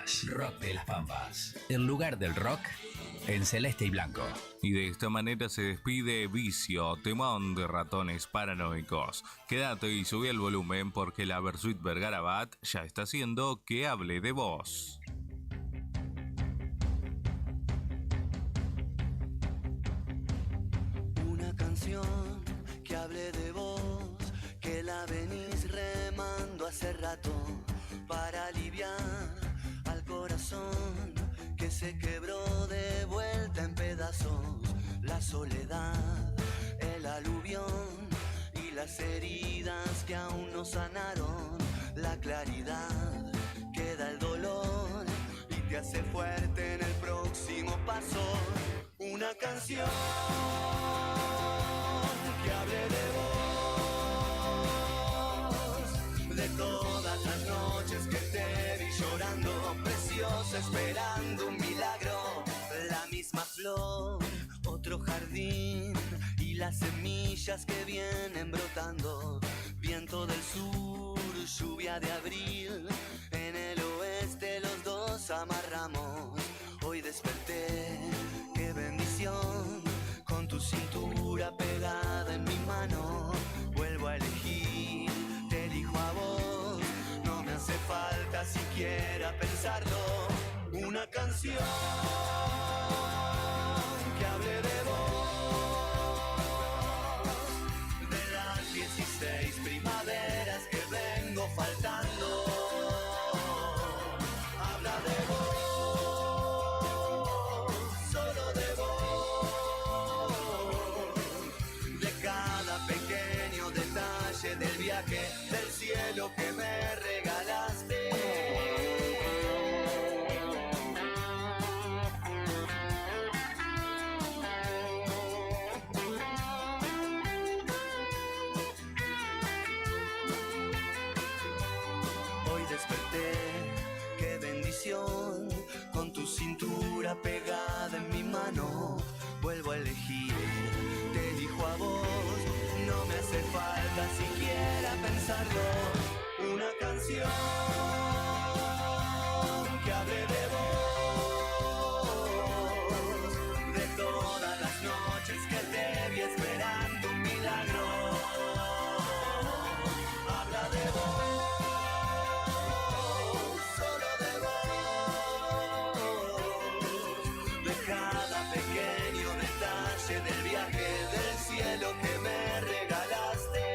Pampas. Rock de las Pampas. El lugar del rock en celeste y blanco. Y de esta manera se despide Vicio, temón de Ratones Paranoicos. Quédate y subí el volumen porque la Versuit Vergarabat ya está haciendo que hable de vos. Una canción que hable de vos, que la venís remando hace rato para aliviar al corazón que se quebró de vuelta en pedazos. La soledad, el aluvión y las heridas que aún no sanaron. La claridad que da el dolor y te hace fuerte en el próximo paso. Una canción que hable de vos, de todas las noches que te vi llorando, preciosa, esperando un milagro. La misma flor, otro jardín y las semillas que vienen brotando. Viento del sur, lluvia de abril, en el oeste los dos amarramos. Hoy desperté, qué bendición, con tu cintura pegada en mi mano. Vuelvo a elegir, te elijo a vos, no me hace falta siquiera pensarlo. Una canción que hable de vos, de las 16 primaveras que vengo faltando. Habla de vos, solo de vos, de cada pequeño detalle del viaje del cielo que me regalaste. Qué bendición, con tu cintura pegada en mi mano. Vuelvo a elegir, te elijo a vos, no me hace falta siquiera pensarlo. Una canción que hable de vos, de todas las noches que te vi esperando un milagro. Habla de vos, del viaje del cielo que me regalaste.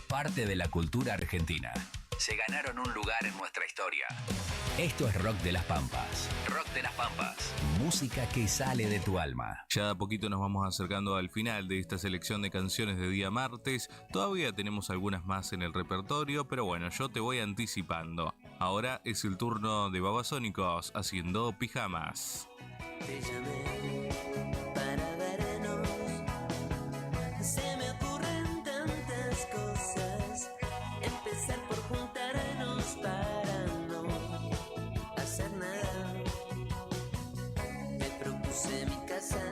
Parte de la cultura argentina. Se ganaron un lugar en nuestra historia. Esto es Rock de las Pampas. Rock de las Pampas. Música que sale de tu alma. Ya de a poquito nos vamos acercando al final de esta selección de canciones de día martes. Todavía tenemos algunas más en el repertorio, pero bueno, yo te voy anticipando. Ahora es el turno de Babasónicos haciendo Pijamas. Te llamé para vernos, se me ocurren tantas cosas. Empezar por juntarnos para no hacer nada. Te propuse mi casa,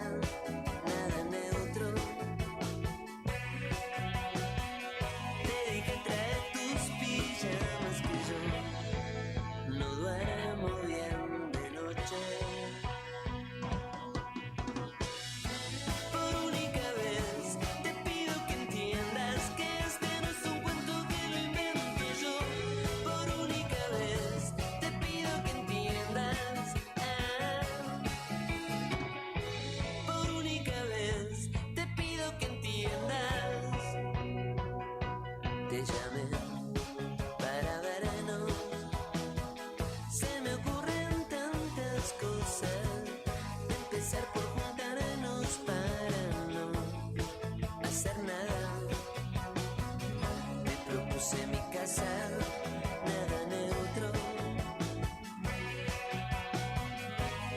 nada neutro. Te dije trae tus pijamas que yo no duermo bien de noche. Por única vez te pido que entiendas que este no es un cuento que lo invento yo. Por única vez te pido que entiendas. Por única vez te pido que entiendas. Te llamé para vernos, se me ocurren tantas cosas. Empezar por juntarnos para no hacer nada. Te propuse mi casa, nada neutro.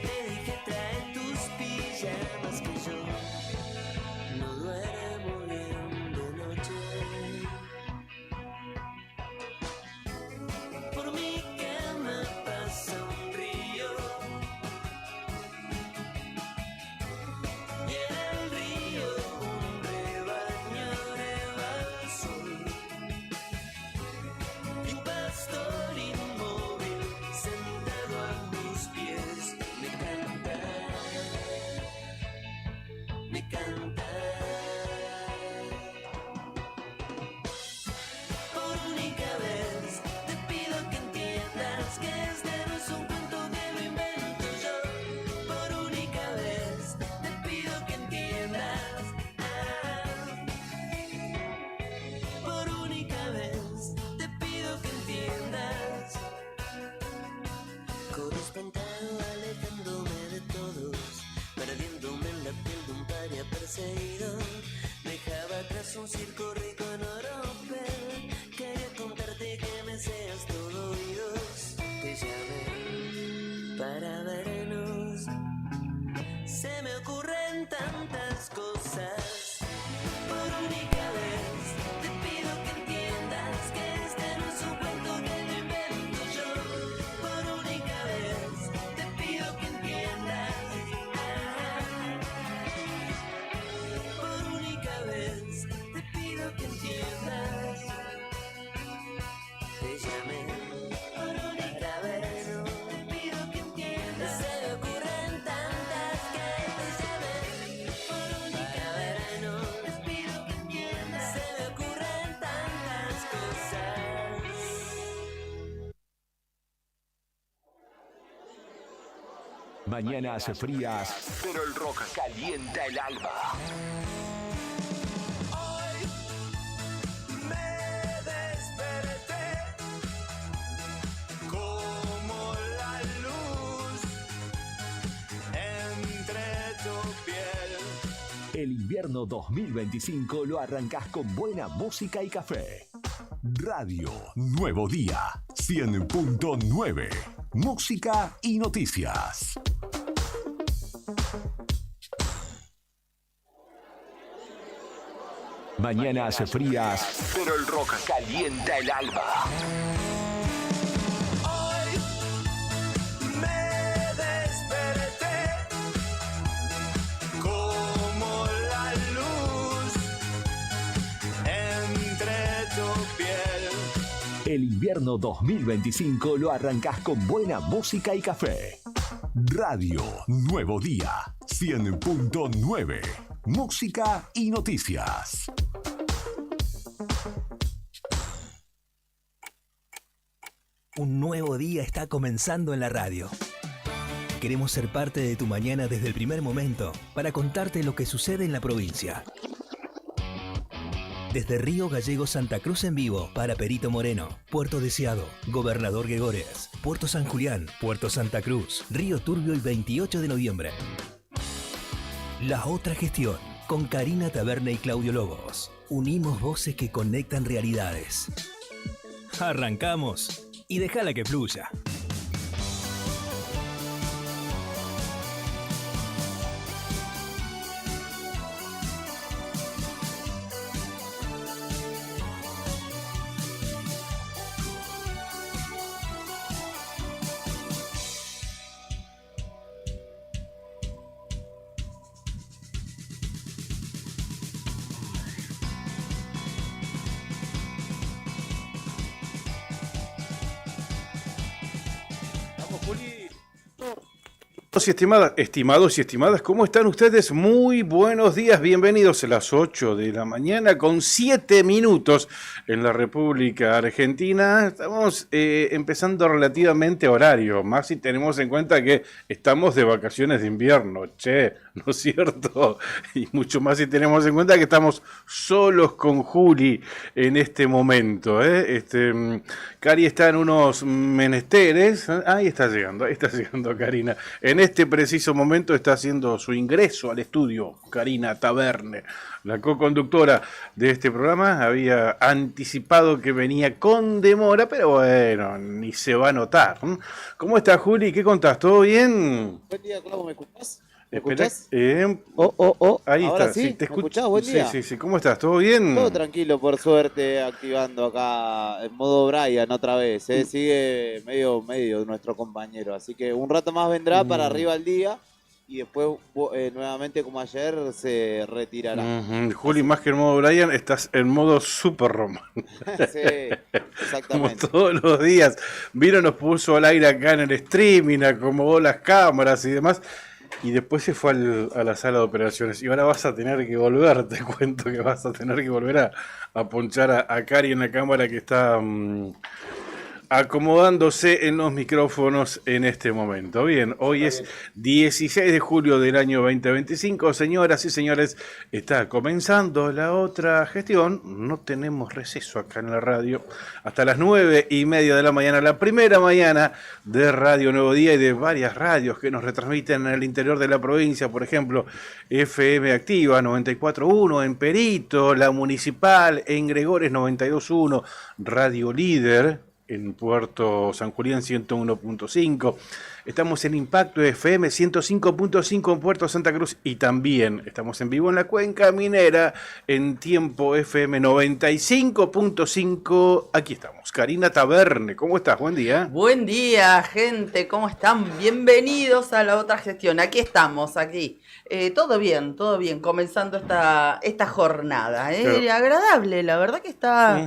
Te dije trae tus pijamas que yo no duermo bien de noche. oídos te llamé para vernos. Se me ocurren tantas cosas. Por única vez te pido que entiendas que este no es un cuento que lo invento yo. Por única vez te pido que entiendas. Por única vez te pido que entiendas. Te llamé para vernos. Te pido que entiendas. Se me ocurren tantas que te llamé para vernos. Te pido que entiendas. Se me ocurren tantas cosas. Mañana hace frías, pero el rock calienta el alma. Hoy me desperté como la luz entre tu piel. El invierno 2025 lo arrancás con buena música y café. Radio Nuevo Día 100.9. Música y noticias. Mañana hace frías, pero el rock calienta el alma. Hoy me desperté como la luz entre tu piel. El invierno 2025 lo arrancás con buena música y café. Radio Nuevo Día 100.9. Música y noticias. Un nuevo día está comenzando en la radio. Queremos ser parte de tu mañana desde el primer momento para contarte lo que sucede en la provincia. Desde Río Gallegos Santa Cruz en vivo para Perito Moreno, Puerto Deseado, Gobernador Gregores, Puerto San Julián, Puerto Santa Cruz, Río Turbio el 28 de noviembre. La otra gestión, con Karina Taberne y Claudio Lobos. Unimos voces que conectan realidades. Arrancamos y déjala que fluya. Estimados y estimadas, ¿cómo están ustedes? Muy buenos días, bienvenidos a las 8 de la mañana con 7 minutos en la República Argentina. Estamos empezando relativamente horario, más si tenemos en cuenta que estamos de vacaciones de invierno, ¿no es cierto? Y mucho más si tenemos en cuenta que estamos solos con Juli en este momento, Cari está en unos menesteres. Ahí está llegando Karina. En este preciso momento está haciendo su ingreso al estudio Karina Taberne, la co-conductora de este programa. Había anticipado que venía con demora, pero bueno, ni se va a notar. ¿Cómo estás, Juli? ¿Qué contás? ¿Todo bien? Buen día, Clavo, ¿me escuchás? ¿Me Espera, escuchás? Ahí ¿Ahora está. sí? te ¿Me escuchás? Buen día. Sí. ¿Cómo estás? ¿Todo bien? Todo tranquilo, por suerte, activando acá en modo Brian otra vez. Sigue medio nuestro compañero. Así que un rato más vendrá para arriba el día y después nuevamente como ayer se retirará. Juli, más que en modo Brian, estás en modo Super Roman. Sí, exactamente. Como todos los días. Vino, nos puso al aire acá en el streaming, acomodó las cámaras y demás. Y después se fue a la sala de operaciones. Y ahora vas a tener que volver, te cuento que vas a tener que volver a ponchar a Cari en la cámara que está acomodándose en los micrófonos en este momento. Bien, hoy es 16 de julio del año 2025. Señoras y señores, está comenzando la otra gestión. No tenemos receso acá en la radio. Hasta las 9:30 de la mañana, la primera mañana de Radio Nuevo Día y de varias radios que nos retransmiten en el interior de la provincia. Por ejemplo, FM Activa 94.1 en Perito, La Municipal en Gregores 92.1, Radio Líder en Puerto San Julián 101.5. Estamos en Impacto FM 105.5 en Puerto Santa Cruz y también estamos en vivo en la Cuenca Minera en Tiempo FM 95.5. Aquí estamos. Karina Taverne, ¿cómo estás? Buen día. Buen día, gente. ¿Cómo están? Bienvenidos a la otra gestión. Aquí estamos, aquí. Todo bien, comenzando esta jornada. Claro. Agradable, la verdad que está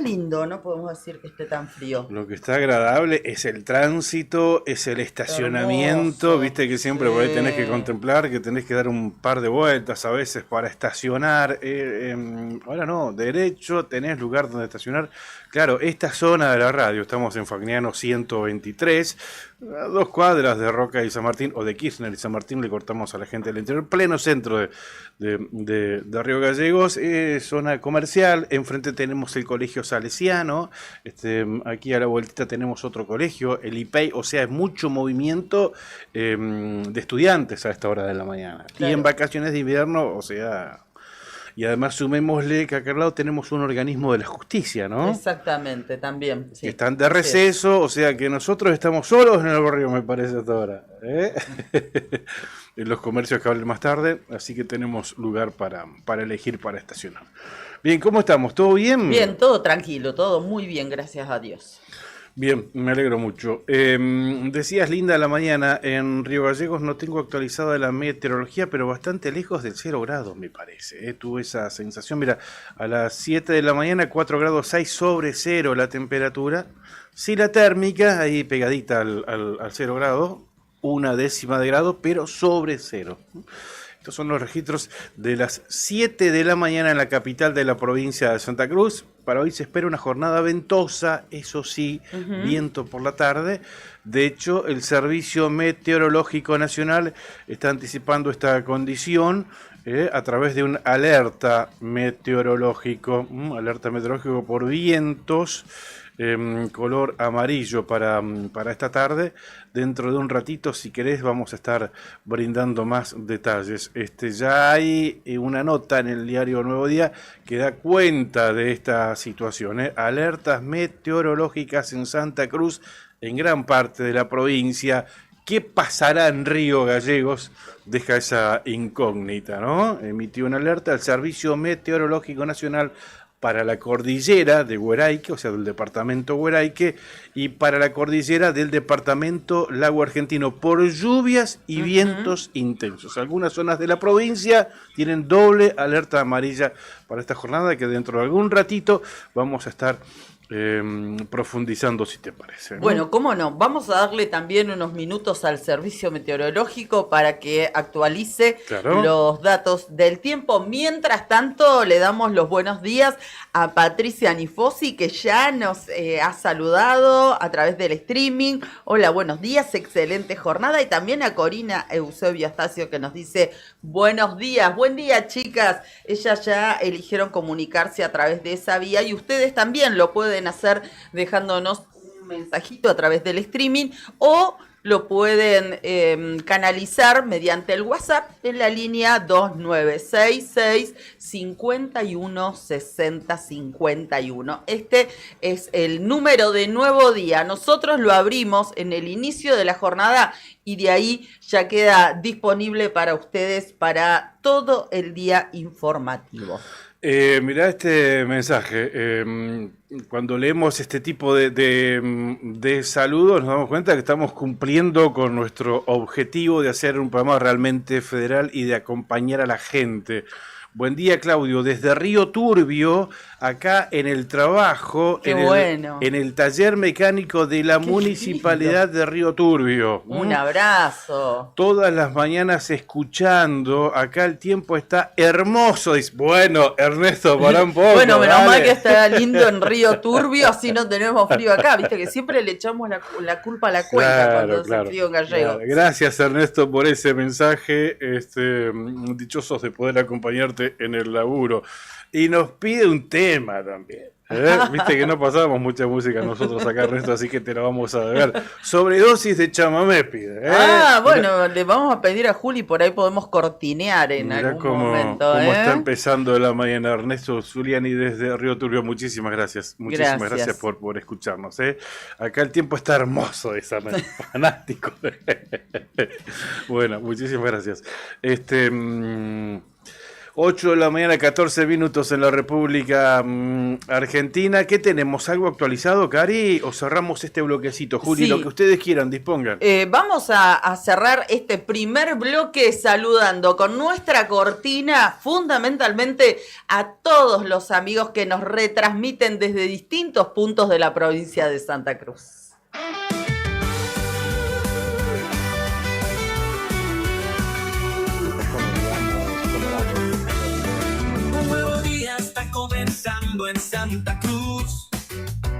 lindo, no podemos decir que esté tan frío. Lo que está agradable es el tránsito, es el estacionamiento, Hermoso. viste que siempre Sí. por ahí tenés que contemplar, que tenés que dar un par de vueltas a veces para estacionar. Ahora no, derecho, tenés lugar donde estacionar. Claro, esta zona de la radio, estamos en Fagnano 123, a 2 cuadras de Roca y San Martín, o de Kirchner y San Martín, le cortamos a la gente del interior, pleno centro de Río Gallegos, zona comercial, enfrente tenemos el colegio salesiano, aquí a la vueltita tenemos otro colegio, el IPEI, o sea, es mucho movimiento de estudiantes a esta hora de la mañana. Claro. Y en vacaciones de invierno, o sea... Y además sumémosle que acá al lado tenemos un organismo de la justicia, ¿no? Exactamente, también. Sí. Que están de receso, o sea que nosotros estamos solos en el barrio, me parece hasta ahora. En los comercios que hablen más tarde, así que tenemos lugar para elegir para estacionar. Bien, ¿cómo estamos? ¿Todo bien? Bien, todo tranquilo, todo muy bien, gracias a Dios. Bien, me alegro mucho. Decías, linda la mañana, en Río Gallegos no tengo actualizada la meteorología, pero bastante lejos del 0 grados, me parece. Tuve esa sensación, mira, a las 7 de la mañana, 4 grados 6 sobre 0 la temperatura. Sí, la térmica, ahí pegadita al 0 grado, 1/10 de grado, pero sobre 0. Estos son los registros de las 7 de la mañana en la capital de la provincia de Santa Cruz. Para hoy se espera una jornada ventosa, eso sí, viento por la tarde. De hecho, el Servicio Meteorológico Nacional está anticipando esta condición a través de un alerta meteorológico por vientos, color amarillo para esta tarde. Dentro de un ratito, si querés, vamos a estar brindando más detalles. Ya hay una nota en el diario Nuevo Día que da cuenta de esta situación. Alertas meteorológicas en Santa Cruz, en gran parte de la provincia. ¿Qué pasará en Río Gallegos? Deja esa incógnita, ¿no? Emitió una alerta al Servicio Meteorológico Nacional para la cordillera de Hueraique, o sea, del departamento Hueraique, y para la cordillera del departamento Lago Argentino, por lluvias y vientos intensos. Algunas zonas de la provincia tienen doble alerta amarilla para esta jornada, que dentro de algún ratito vamos a estar profundizando, si te parece, ¿no? Bueno, cómo no, vamos a darle también unos minutos al servicio meteorológico para que actualice los datos del tiempo. Mientras tanto, le damos los buenos días a Patricia Nifosi, que ya nos ha saludado a través del streaming. Hola, buenos días, excelente jornada. Y también a Corina Eusebio Astacio, que nos dice buenos días. Buen día, chicas. Ellas ya eligieron comunicarse a través de esa vía y ustedes también lo pueden hacer dejándonos un mensajito a través del streaming o lo pueden canalizar mediante el WhatsApp en la línea 2966 51 60 51. Este es el número de Nuevo Día. Nosotros lo abrimos en el inicio de la jornada y de ahí ya queda disponible para ustedes para todo el día informativo. Mirá este mensaje. Cuando leemos este tipo de saludos nos damos cuenta que estamos cumpliendo con nuestro objetivo de hacer un programa realmente federal y de acompañar a la gente. Buen día, Claudio. Desde Río Turbio, acá en el trabajo, en el taller mecánico de la Municipalidad de Río Turbio. Un abrazo. Todas las mañanas escuchando. Acá el tiempo está hermoso. Dice, bueno, Ernesto, pará un poco. Bueno, menos mal que está lindo en Río Turbio, así no tenemos frío acá. Viste que siempre le echamos la culpa a la cuenca cuando hace frío en Gallego. Claro. Gracias, Ernesto, por ese mensaje. Dichosos de poder acompañarte en el laburo. Y nos pide un tema también. Viste que no pasábamos mucha música nosotros acá, Ernesto, así que te lo vamos a deber. Sobredosis de chamamé pide. Bueno, le vamos a pedir a Juli, por ahí podemos cortinear en algún momento. Cómo está empezando la mañana. Ernesto Zuliani desde Río Turbio, muchísimas gracias. Muchísimas gracias por escucharnos. Acá el tiempo está hermoso, fanático. Bueno, muchísimas gracias. 8 de la mañana, 14 minutos en la República Argentina. ¿Qué tenemos? ¿Algo actualizado, Cari? ¿O cerramos este bloquecito? Juli, lo que ustedes quieran, dispongan. Vamos a cerrar este primer bloque saludando con nuestra cortina fundamentalmente a todos los amigos que nos retransmiten desde distintos puntos de la provincia de Santa Cruz. Comenzando en Santa Cruz,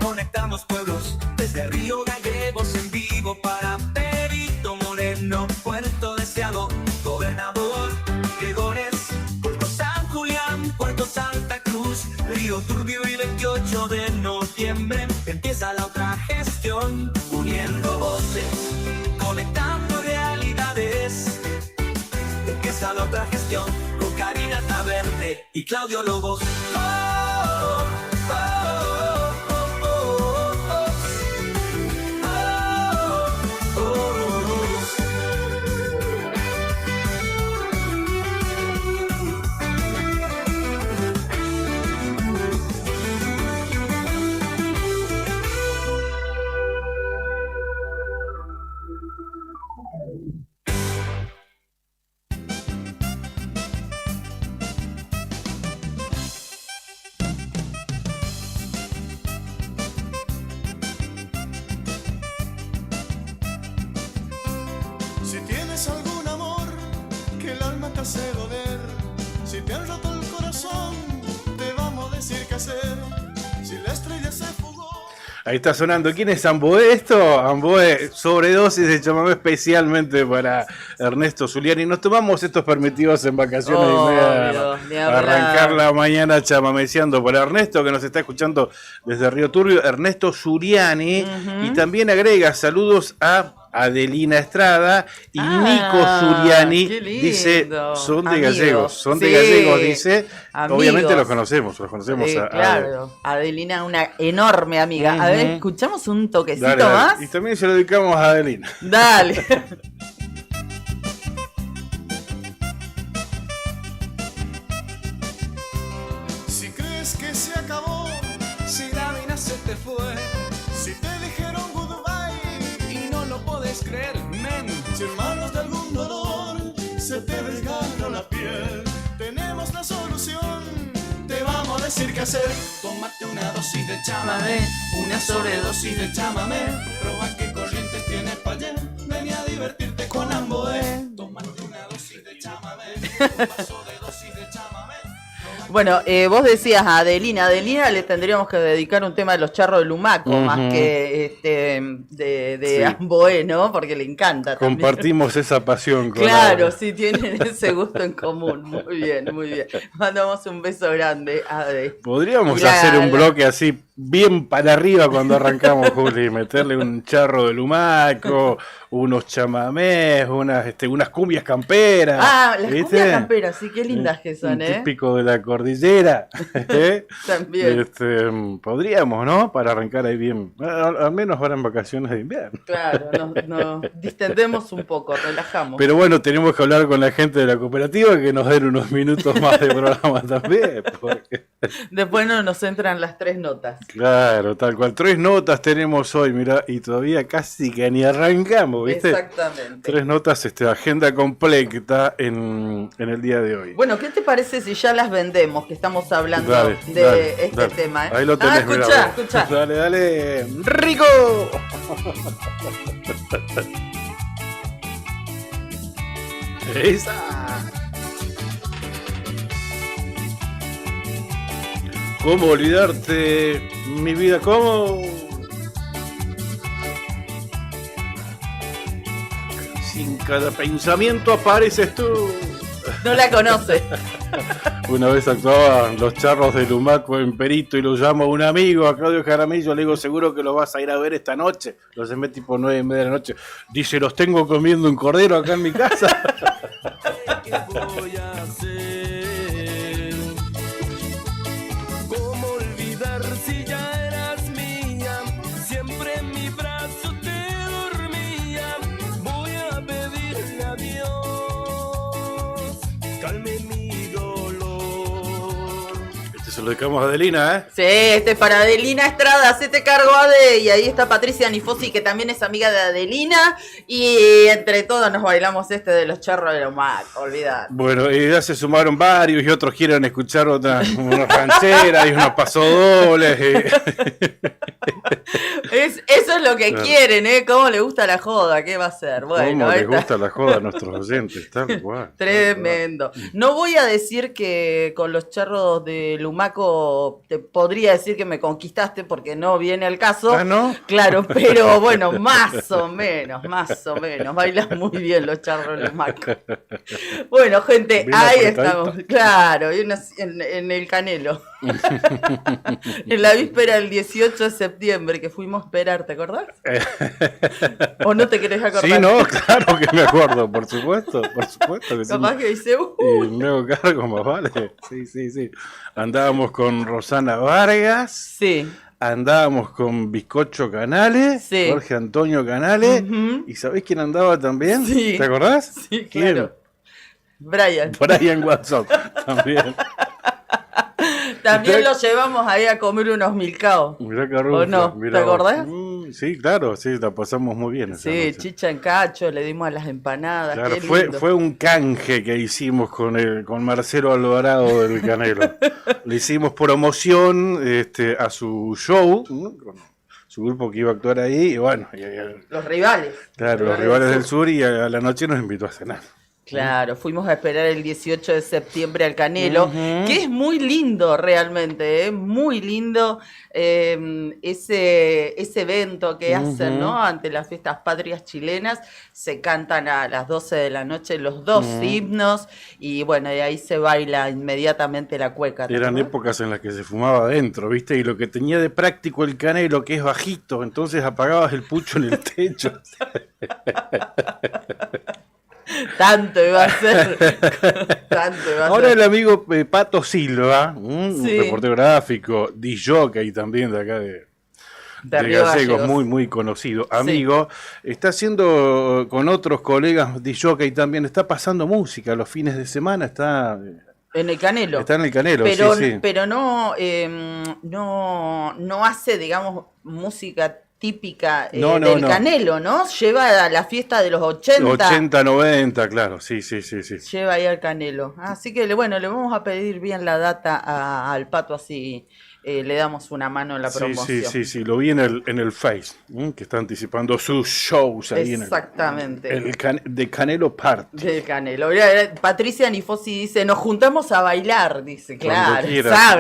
conectamos pueblos desde Río Gallegos en vivo para Perito Moreno, Puerto Deseado, Gobernador Gregores, Puerto San Julián, Puerto Santa Cruz, Río Turbio y 28 de noviembre empieza la otra gestión, uniendo voces, conectando realidades. Empieza la otra gestión con Karina Taverne y Claudio Lobos. Si te han roto el corazón, te vamos a decir qué hacer. Si la estrella se fugó. Ahí está sonando. ¿Quién es Amboé esto? Amboé, sobredosis de chamamé especialmente para Ernesto Zuliani. Nos tomamos estos permitidos en vacaciones y arrancar la mañana chamameceando para Ernesto, que nos está escuchando desde Río Turbio, Ernesto Zuliani. Y también agrega saludos a Adelina Estrada y Nico Zuliani. Dice, son de gallegos, dice. Amigos. Obviamente los conocemos claro, Adelina, una enorme amiga. A ver, escuchamos un toquecito más. Y también se lo dedicamos a Adelina. Dale. Si crees que se acabó, si la vida se te fue, si te dijeron goodbye y no lo puedes creer, men. Si hermanos de algún dolor se te desgarra la piel, tenemos la solución, te vamos a decir qué hacer. Tómate una dosis de chamamé, una sobredosis de chamamé, proba qué corrientes tienes para allá, ven a divertirte con Amboé. Tómate una dosis de chamamé, un vaso de dosis de chamamé. Bueno, vos decías a Adelina. Adelina le tendríamos que dedicar un tema de los charros de Lumaco, más que de Amboé, ¿no? Porque le encanta también. Compartimos esa pasión con Claro, sí, tienen ese gusto en común. Muy bien, muy bien. Mandamos un beso grande a Ade. Podríamos hacer un bloque así, bien para arriba cuando arrancamos, Juli. Meterle un charro de Lumaco, unos chamamés, unas cumbias camperas. Ah, las cumbias camperas, sí, qué lindas que son, típico de la cordillera. También. Podríamos, ¿no? Para arrancar ahí bien. Al menos ahora en vacaciones de invierno. Claro, nos distendemos un poco, relajamos. Pero bueno, tenemos que hablar con la gente de la cooperativa que nos den unos minutos más de programa también. Porque... Después no nos entran las 3 notas. Claro, tal cual. 3 notas tenemos hoy, mirá, y todavía casi que ni arrancamos, ¿viste? Exactamente. 3 notas, agenda completa en el día de hoy. Bueno, ¿qué te parece si ya las vendemos? Que estamos hablando de este tema. Ahí lo tenés, escuchá. Dale. ¡Rico! ¡Esa! ¿Cómo olvidarte, mi vida? ¿Cómo? Sin cada pensamiento apareces tú. No la conoce. Una vez actuaban los Charros de Lumaco en Perito y lo llamo a un amigo, a Claudio Jaramillo, le digo, seguro que lo vas a ir a ver esta noche. Los llamé tipo 9:30 de la noche. Dice, los tengo comiendo un cordero acá en mi casa. ¿Qué voy a hacer? ¿Cómo olvidar si ya eras mía? Siempre en mi brazo te dormía. Voy a pedirle a Dios, calme mi dolor. Se lo dedicamos a Adelina, ¿eh? Sí, este es para Adelina Estrada, hacete cargo Ade. Y ahí está Patricia Nifosi, que también es amiga de Adelina. Y entre todos nos bailamos este de los Charros de Lumaco, olvidad. Bueno, ya se sumaron varios y otros quieren escuchar unas rancheras y unos pasodobles. Eso es lo que quieren, ¿eh? ¿Cómo le gusta la joda? ¿Qué va a ser? Bueno, ¿Cómo les gusta la joda a nuestros oyentes? Tal cual. Tremendo. No voy a decir que con los Charros de Lumaco te podría decir que me conquistaste porque no viene al caso. ¿Ah, no? Claro, pero bueno, más o menos. Bailan muy bien los Charros de Lumaco. Bueno, gente, Bien ahí apretadito. estamos. Claro, en el Canelo. En la víspera del 18 de septiembre que fuimos a esperar, ¿te acordás? ¿O no te querés acordar? Sí, no, claro que me acuerdo, por supuesto que sí. Capaz que dice, Y me hago cargo, más vale. Sí. Andábamos con Rosana Vargas. Sí. Andábamos con Bizcocho Canales, Sí. Jorge Antonio Canales. Ujú. ¿Y sabés quién andaba también? Sí. ¿Te acordás? Sí, ¿Quién? claro. Brian. Brian Watson, también. También lo llevamos ahí a comer unos milcaos. Mirá que rufla, ¿O no? mirá ¿Te vos. acordás? Sí, claro, sí, la pasamos muy bien esa Sí, noche. chicha en cacho, le dimos a las empanadas. Claro, qué fue lindo. un canje que hicimos con Marcelo Alvarado del Canelo. Le hicimos promoción a su show, ¿no? Con su grupo que iba a actuar ahí, y bueno, Los rivales. claro, los rivales del sur, y a la noche nos invitó a cenar. Claro, fuimos a esperar el 18 de septiembre al Canelo, que es muy lindo realmente, muy lindo ese evento que hacen, ¿no? Ante las fiestas patrias chilenas, se cantan a las 12 de la noche los dos himnos y bueno, de ahí se baila inmediatamente la cueca. ¿te Eran acordás? épocas en las que se fumaba adentro, ¿viste? Y lo que tenía de práctico el Canelo, que es bajito, entonces apagabas el pucho en el techo. Tanto iba a ser. Tanto iba a Ahora ser. el amigo Pato Silva, un Sí. reportero gráfico, disc-jockey también de acá de Río Gallegos, muy conocido, amigo, está haciendo con otros colegas disc-jockey también, está pasando música los fines de semana, está En el Canelo. en el Canelo, Pero, sí. pero no hace, digamos, música típica No, del no. Canelo, ¿no? Lleva a la fiesta de los 80. 80, 90, claro, sí. Lleva ahí al Canelo. Así que, bueno, le vamos a pedir bien la data al Pato, así le damos una mano en la promoción. Sí, lo vi en el Face, que está anticipando sus shows ahí Exactamente. de Canelo Party. Del Canelo. Mirá, Patricia Nifosi dice, nos juntamos a bailar, dice, Cuando claro, quieras,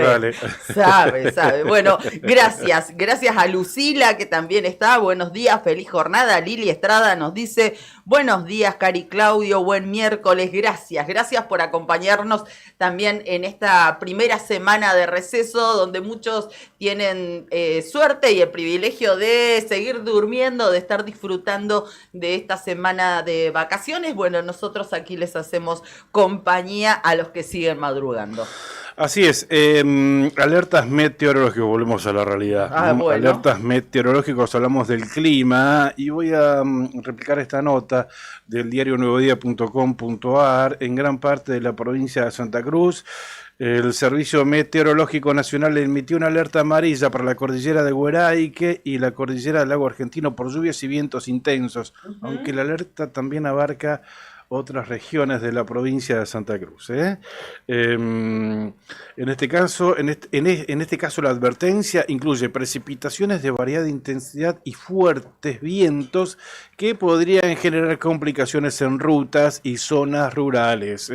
dale. sabe. Bueno, gracias a Lucila, que también está, buenos días, feliz jornada. Lili Estrada nos dice, buenos días, Cari Claudio, buen miércoles, gracias por acompañarnos también en esta primera semana de receso, donde muchos tienen suerte y el privilegio de seguir durmiendo, de estar disfrutando de esta semana de vacaciones. Bueno, nosotros aquí les hacemos compañía a los que siguen madrugando. Así es, alertas meteorológicas, volvemos a la realidad. Bueno. Alertas meteorológicas, hablamos del clima y voy a replicar esta nota del diario nuevodía.com.ar. En gran parte de la provincia de Santa Cruz, el Servicio Meteorológico Nacional emitió una alerta amarilla para la cordillera de Hueraique y la cordillera del lago Argentino por lluvias y vientos intensos, aunque la alerta también abarca otras regiones de la provincia de Santa Cruz. En este caso la advertencia incluye precipitaciones de variada intensidad y fuertes vientos que podrían generar complicaciones en rutas y zonas rurales.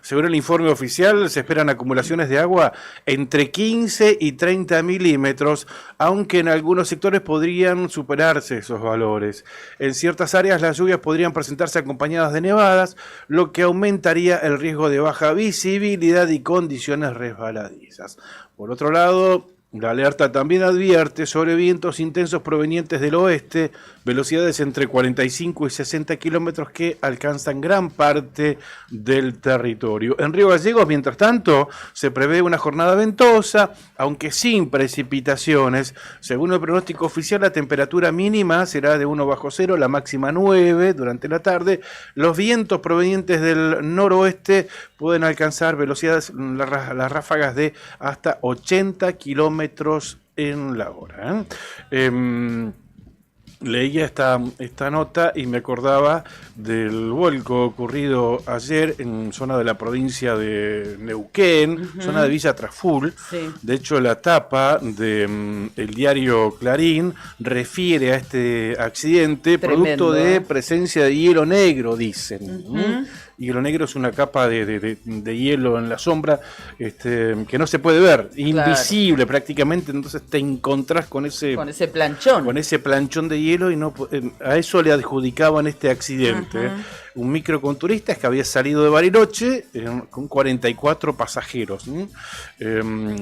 Según el informe oficial, se esperan acumulaciones de agua entre 15 y 30 milímetros, aunque en algunos sectores podrían superarse esos valores. En ciertas áreas las lluvias podrían presentarse acompañadas de nevadas jornadas, lo que aumentaría el riesgo de baja visibilidad y condiciones resbaladizas. Por otro lado, la alerta también advierte sobre vientos intensos provenientes del oeste, velocidades entre 45 y 60 kilómetros que alcanzan gran parte del territorio. En Río Gallegos, mientras tanto, se prevé una jornada ventosa, aunque sin precipitaciones. Según el pronóstico oficial, la temperatura mínima será de 1 bajo cero, la máxima 9 durante la tarde. Los vientos provenientes del noroeste pueden alcanzar velocidades, las ráfagas de hasta 80 kilómetros en la hora. Leía esta nota y me acordaba del vuelco ocurrido ayer en zona de la provincia de Neuquén, zona de Villa Traful. Sí. De hecho, la tapa del diario Clarín refiere a este accidente. Tremendo, producto de presencia de hielo negro, dicen. Hielo negro es una capa de hielo en la sombra que no se puede ver, invisible prácticamente, entonces te encontrás con ese planchón. Con ese planchón de hielo y a eso le adjudicaban este accidente. Un microconturista que había salido de Bariloche con 44 pasajeros,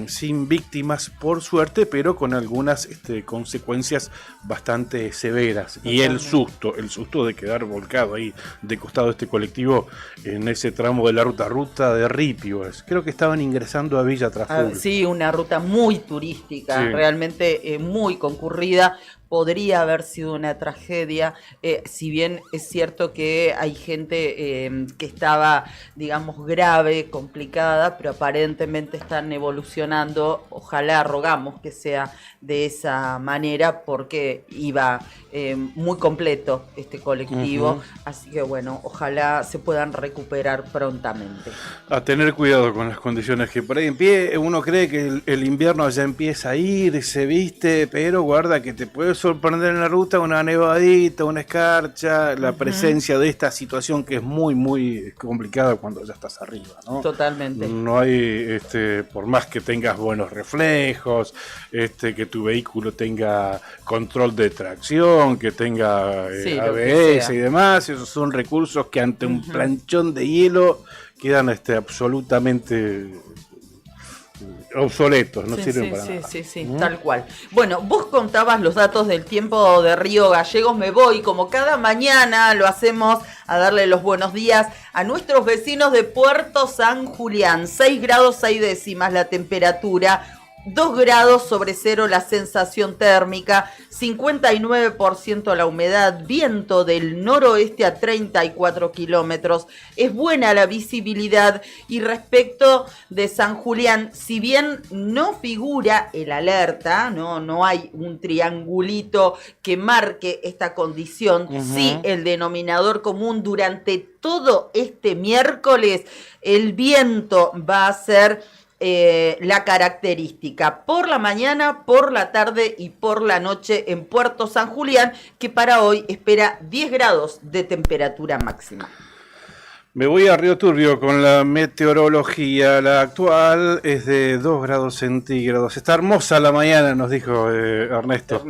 sin víctimas por suerte, pero con algunas consecuencias bastante severas. Y el susto de quedar volcado ahí de costado de este colectivo en ese tramo de la ruta de Ripio. Creo que estaban ingresando a Villa Traful. Sí, una ruta muy turística, sí. Realmente muy concurrida. Podría haber sido una tragedia, si bien es cierto que hay gente que estaba, digamos, grave, complicada, pero aparentemente están evolucionando. Ojalá, rogamos que sea de esa manera, porque iba muy completo este colectivo, así que bueno, ojalá se puedan recuperar prontamente. A tener cuidado con las condiciones que por ahí en pie, uno cree que el invierno ya empieza a ir, se viste, pero guarda que te puede sorprender en la ruta una nevadita, una escarcha, la presencia de esta situación que es muy, muy complicada cuando ya estás arriba, ¿no? Totalmente. No hay, por más que tengas buenos reflejos, que tu vehículo tenga control de tracción, que tenga ABS y demás, esos son recursos que ante un planchón de hielo quedan absolutamente obsoletos, no sirven para nada. Sí, tal cual. Bueno, vos contabas los datos del tiempo de Río Gallegos. Me voy, como cada mañana lo hacemos, a darle los buenos días a nuestros vecinos de Puerto San Julián. 6 grados 6 décimas la temperatura, 2 grados sobre cero la sensación térmica, 59% la humedad, viento del noroeste a 34 kilómetros. Es buena la visibilidad. Y respecto de San Julián, si bien no figura el alerta, no hay un triangulito que marque esta condición, sí el denominador común durante todo este miércoles, el viento va a ser la característica por la mañana, por la tarde y por la noche en Puerto San Julián, que para hoy espera 10 grados de temperatura máxima. Me voy a Río Turbio con la meteorología. La actual es de 2 grados centígrados. Está hermosa la mañana, nos dijo Ernesto.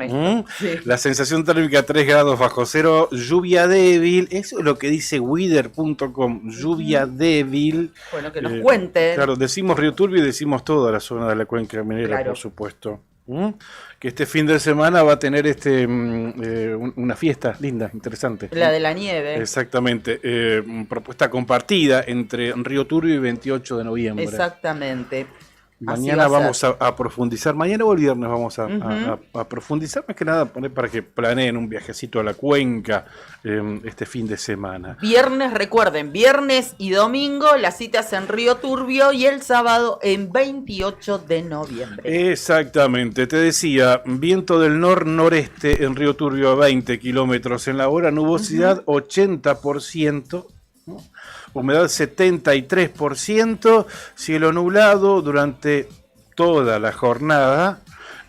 Sí. La sensación térmica 3 grados bajo cero. Lluvia débil. Eso es lo que dice weather.com. Lluvia débil. Bueno, que nos cuenten. Claro, decimos Río Turbio y decimos toda la zona de la cuenca minera, claro, por supuesto. Que este fin de semana va a tener una fiesta linda, interesante. La de la nieve. Exactamente. Propuesta compartida entre Río Turbio y 28 de noviembre. Exactamente. Mañana vamos a profundizar, mañana o el viernes vamos a profundizar, más que nada para que planeen un viajecito a la cuenca este fin de semana. Viernes, recuerden, viernes y domingo las citas en Río Turbio y el sábado en 28 de noviembre. Exactamente, te decía, viento del nor-noreste en Río Turbio a 20 kilómetros en la hora, nubosidad 80%. Humedad 73%, cielo nublado durante toda la jornada.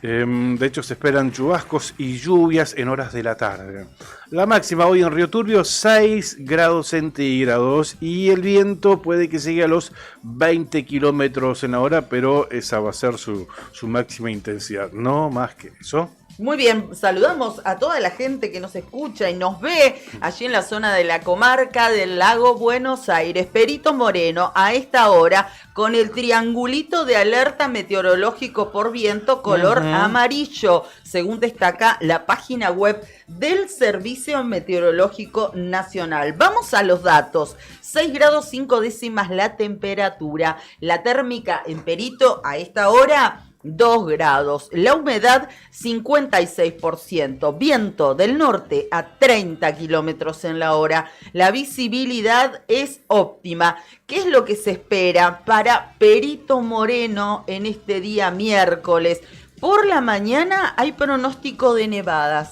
De hecho, se esperan chubascos y lluvias en horas de la tarde. La máxima hoy en Río Turbio, 6 grados centígrados. Y el viento puede que llegue a los 20 kilómetros en la hora, pero esa va a ser su máxima intensidad. No más que eso. Muy bien, saludamos a toda la gente que nos escucha y nos ve allí en la zona de la comarca del Lago Buenos Aires. Perito Moreno, a esta hora, con el triangulito de alerta meteorológico por viento color amarillo, según destaca la página web del Servicio Meteorológico Nacional. Vamos a los datos. 6 grados 5 décimas la temperatura. La térmica en Perito a esta hora, 2 grados, la humedad 56%, viento del norte a 30 kilómetros en la hora, la visibilidad es óptima. ¿Qué es lo que se espera para Perito Moreno en este día miércoles? Por la mañana hay pronóstico de nevadas.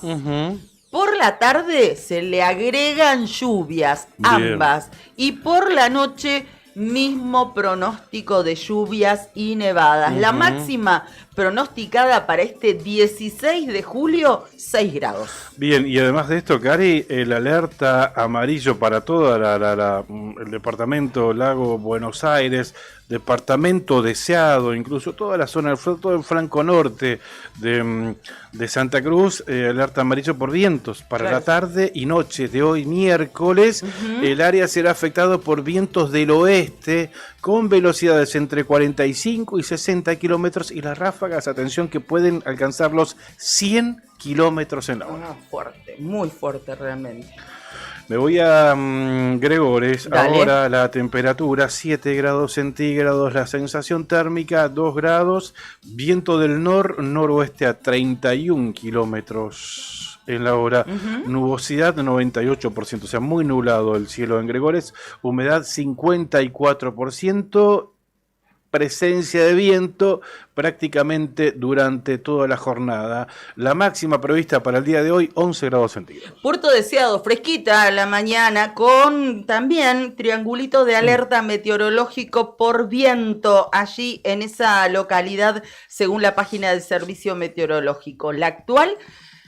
Por la tarde se le agregan lluvias, ambas, y por la noche mismo pronóstico de lluvias y nevadas. La máxima pronosticada para este 16 de julio, 6 grados. Bien, y además de esto, Cari, el alerta amarillo para todo el departamento Lago Buenos Aires, departamento Deseado, incluso toda la zona, todo el flanco norte de Santa Cruz, alerta amarillo por vientos para la tarde y noche de hoy miércoles. El área será afectado por vientos del oeste con velocidades entre 45 y 60 kilómetros y las ráfagas, atención, que pueden alcanzar los 100 kilómetros en la hora. Fuerte, muy fuerte realmente. Me voy a Gregores. Dale. Ahora la temperatura 7 grados centígrados, la sensación térmica 2 grados, viento del noroeste a 31 kilómetros en la hora, nubosidad 98%, o sea, muy nublado el cielo en Gregores, humedad 54%, presencia de viento prácticamente durante toda la jornada. La máxima prevista para el día de hoy, 11 grados centígrados. Puerto Deseado, fresquita a la mañana, con también triangulito de alerta meteorológico por viento, allí en esa localidad, según la página del Servicio Meteorológico. La actual,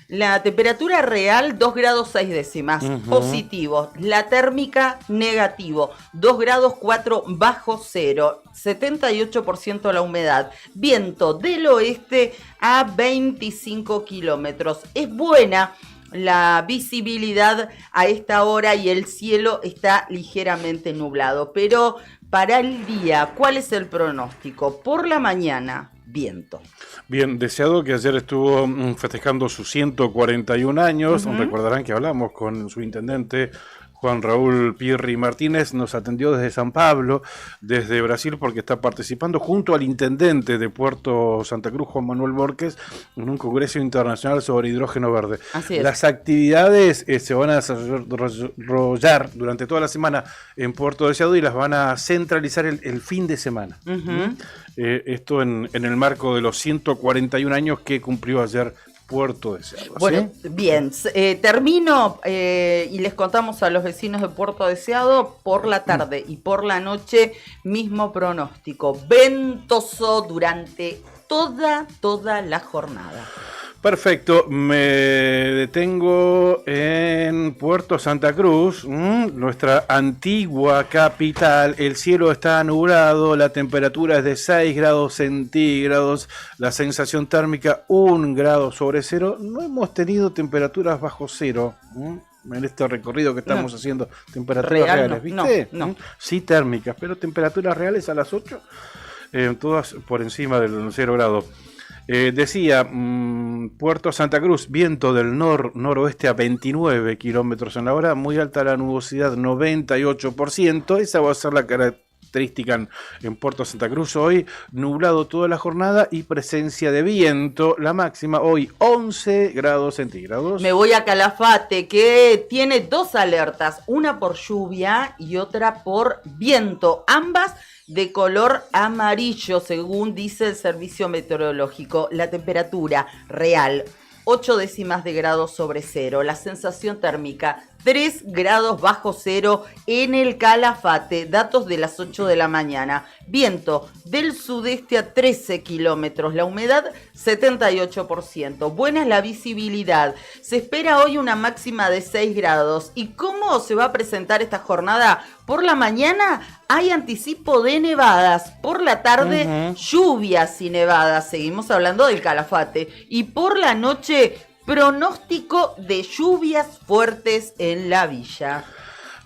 la temperatura real, 2 grados 6 décimas, positivo. La térmica, negativo, 2 grados 4 bajo cero, 78% la humedad. Viento del oeste a 25 kilómetros. Es buena la visibilidad a esta hora y el cielo está ligeramente nublado. Pero para el día, ¿cuál es el pronóstico? Por la mañana, viento. Bien, Deseado, que ayer estuvo festejando sus 141 años, recordarán que hablamos con su intendente Juan Raúl Pirri Martínez, nos atendió desde San Pablo, desde Brasil, porque está participando junto al intendente de Puerto Santa Cruz, Juan Manuel Borges, en un congreso internacional sobre hidrógeno verde. Así es. Las actividades se van a desarrollar durante toda la semana en Puerto Deseado y las van a centralizar el fin de semana. Esto en el marco de los 141 años que cumplió ayer Puerto Deseado. Bueno, ¿sí? Bien, termino y les contamos a los vecinos de Puerto Deseado por la tarde y por la noche, mismo pronóstico, ventoso durante toda la jornada. Perfecto, me detengo en Puerto Santa Cruz, nuestra antigua capital. El cielo está nublado, la temperatura es de 6 grados centígrados, la sensación térmica 1 grado sobre cero. No hemos tenido temperaturas bajo cero en este recorrido que estamos haciendo, temperaturas reales, ¿viste? No. Sí térmicas, pero temperaturas reales a las 8, todas por encima del 0 grado. Decía, Puerto Santa Cruz, viento del noroeste a 29 kilómetros en la hora, muy alta la nubosidad, 98%. Esa va a ser la característica en Puerto Santa Cruz hoy, nublado toda la jornada y presencia de viento. La máxima hoy 11 grados centígrados. Me voy a Calafate, que tiene 2 alertas, una por lluvia y otra por viento, ambas de color amarillo, según dice el Servicio Meteorológico. La temperatura real, 8 décimas de grado sobre cero. La sensación térmica, 3 grados bajo cero en el Calafate. Datos de las 8 de la mañana. Viento del sudeste a 13 kilómetros. La humedad 78%. Buena es la visibilidad. Se espera hoy una máxima de 6 grados. ¿Y cómo se va a presentar esta jornada? Por la mañana hay anticipo de nevadas. Por la tarde, lluvias y nevadas. Seguimos hablando del Calafate. Y por la noche, pronóstico de lluvias fuertes en la villa.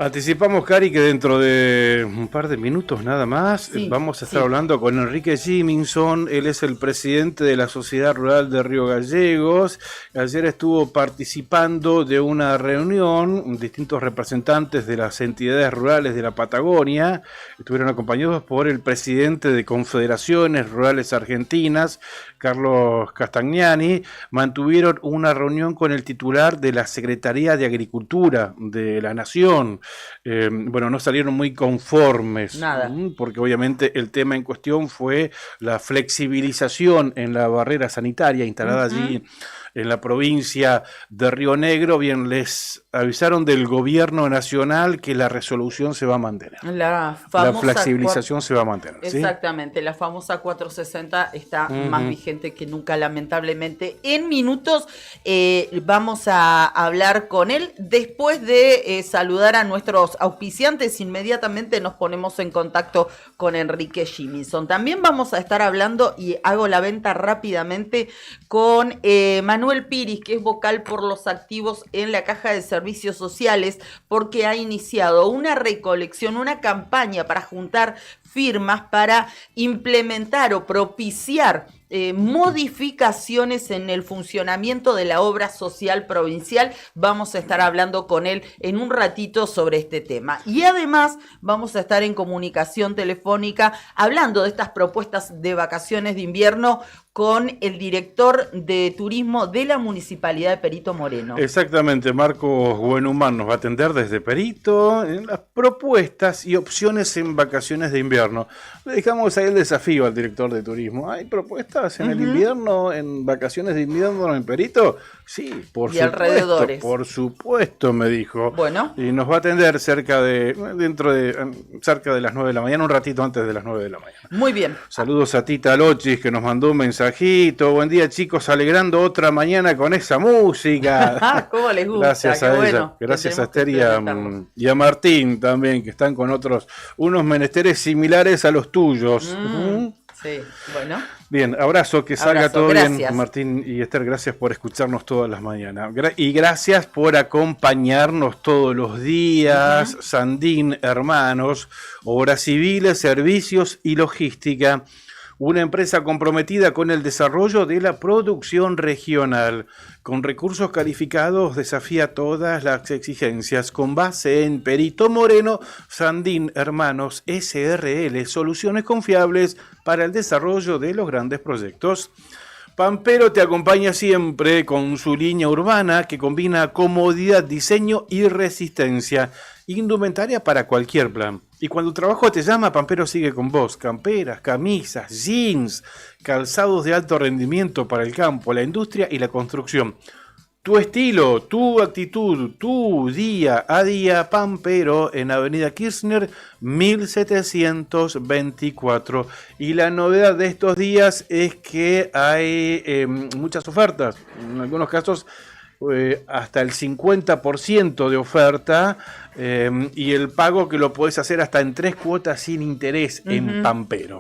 Anticipamos, Cari, que dentro de un par de minutos nada más vamos a estar hablando con Enrique Jiminson. Él es el presidente de la Sociedad Rural de Río Gallegos. Ayer estuvo participando de una reunión, distintos representantes de las entidades rurales de la Patagonia. Estuvieron acompañados por el presidente de Confederaciones Rurales Argentinas, Carlos Castagnani. Mantuvieron una reunión con el titular de la Secretaría de Agricultura de la Nación. No salieron muy conformes. Nada. Porque obviamente el tema en cuestión fue la flexibilización en la barrera sanitaria instalada allí en la provincia de Río Negro. Bien, les avisaron del gobierno nacional que la resolución se va a mantener. La flexibilización se va a mantener. Exactamente, ¿sí? La famosa 460 está más vigente que nunca, lamentablemente. En minutos vamos a hablar con él. Después de saludar a nuestros auspiciantes, inmediatamente nos ponemos en contacto con Enrique Jiminson. También vamos a estar hablando, y hago la venta rápidamente, con Manuel Piris, que es vocal por los activos en la Caja de Servicios Sociales, porque ha iniciado una recolección, una campaña para juntar firmas para implementar o propiciar modificaciones en el funcionamiento de la obra social provincial. Vamos a estar hablando con él en un ratito sobre este tema. Y además vamos a estar en comunicación telefónica hablando de estas propuestas de vacaciones de invierno con el director de turismo de la Municipalidad de Perito Moreno. Exactamente, Marcos Buenhumán nos va a atender desde Perito en las propuestas y opciones en vacaciones de invierno. Le dejamos ahí el desafío al director de turismo. ¿Hay propuestas en el invierno, en vacaciones de invierno en Perito? Sí, por supuesto. Alrededores. Por supuesto, me dijo. Bueno. Y nos va a atender cerca de las 9 de la mañana, un ratito antes de las 9 de la mañana. Muy bien. Saludos a Tita Lochis, que nos mandó un mensajito. Buen día, chicos, alegrando otra mañana con esa música. ¿Cómo les gusta? Gracias a ella. Gracias a Esther y a Martín también, que están con unos menesteres similares a los tuyos. Sí, bueno. Bien, abrazo, que salga todo gracias. bien, Martín y Esther, gracias por escucharnos todas las mañanas. Y gracias por acompañarnos todos los días. Sandín Hermanos, Obras Civiles, Servicios y Logística. Una empresa comprometida con el desarrollo de la producción regional. Con recursos calificados desafía todas las exigencias. Con base en Perito Moreno, Sandín Hermanos SRL, soluciones confiables para el desarrollo de los grandes proyectos. Pampero te acompaña siempre con su línea urbana que combina comodidad, diseño y resistencia. Indumentaria para cualquier plan. Y cuando el trabajo te llama, Pampero sigue con vos. Camperas, camisas, jeans, calzados de alto rendimiento para el campo, la industria y la construcción. Tu estilo, tu actitud, tu día a día, Pampero, en Avenida Kirchner 1724. Y la novedad de estos días es que hay muchas ofertas. En algunos casos hasta el 50% de oferta, y el pago que lo podés hacer hasta en 3 cuotas sin interés en Pampero.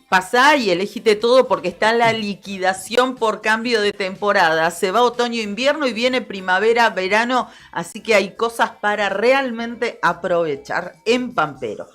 Pasá y elegite todo porque está la liquidación por cambio de temporada. Se va otoño-invierno y viene primavera-verano, así que hay cosas para realmente aprovechar en Pampero.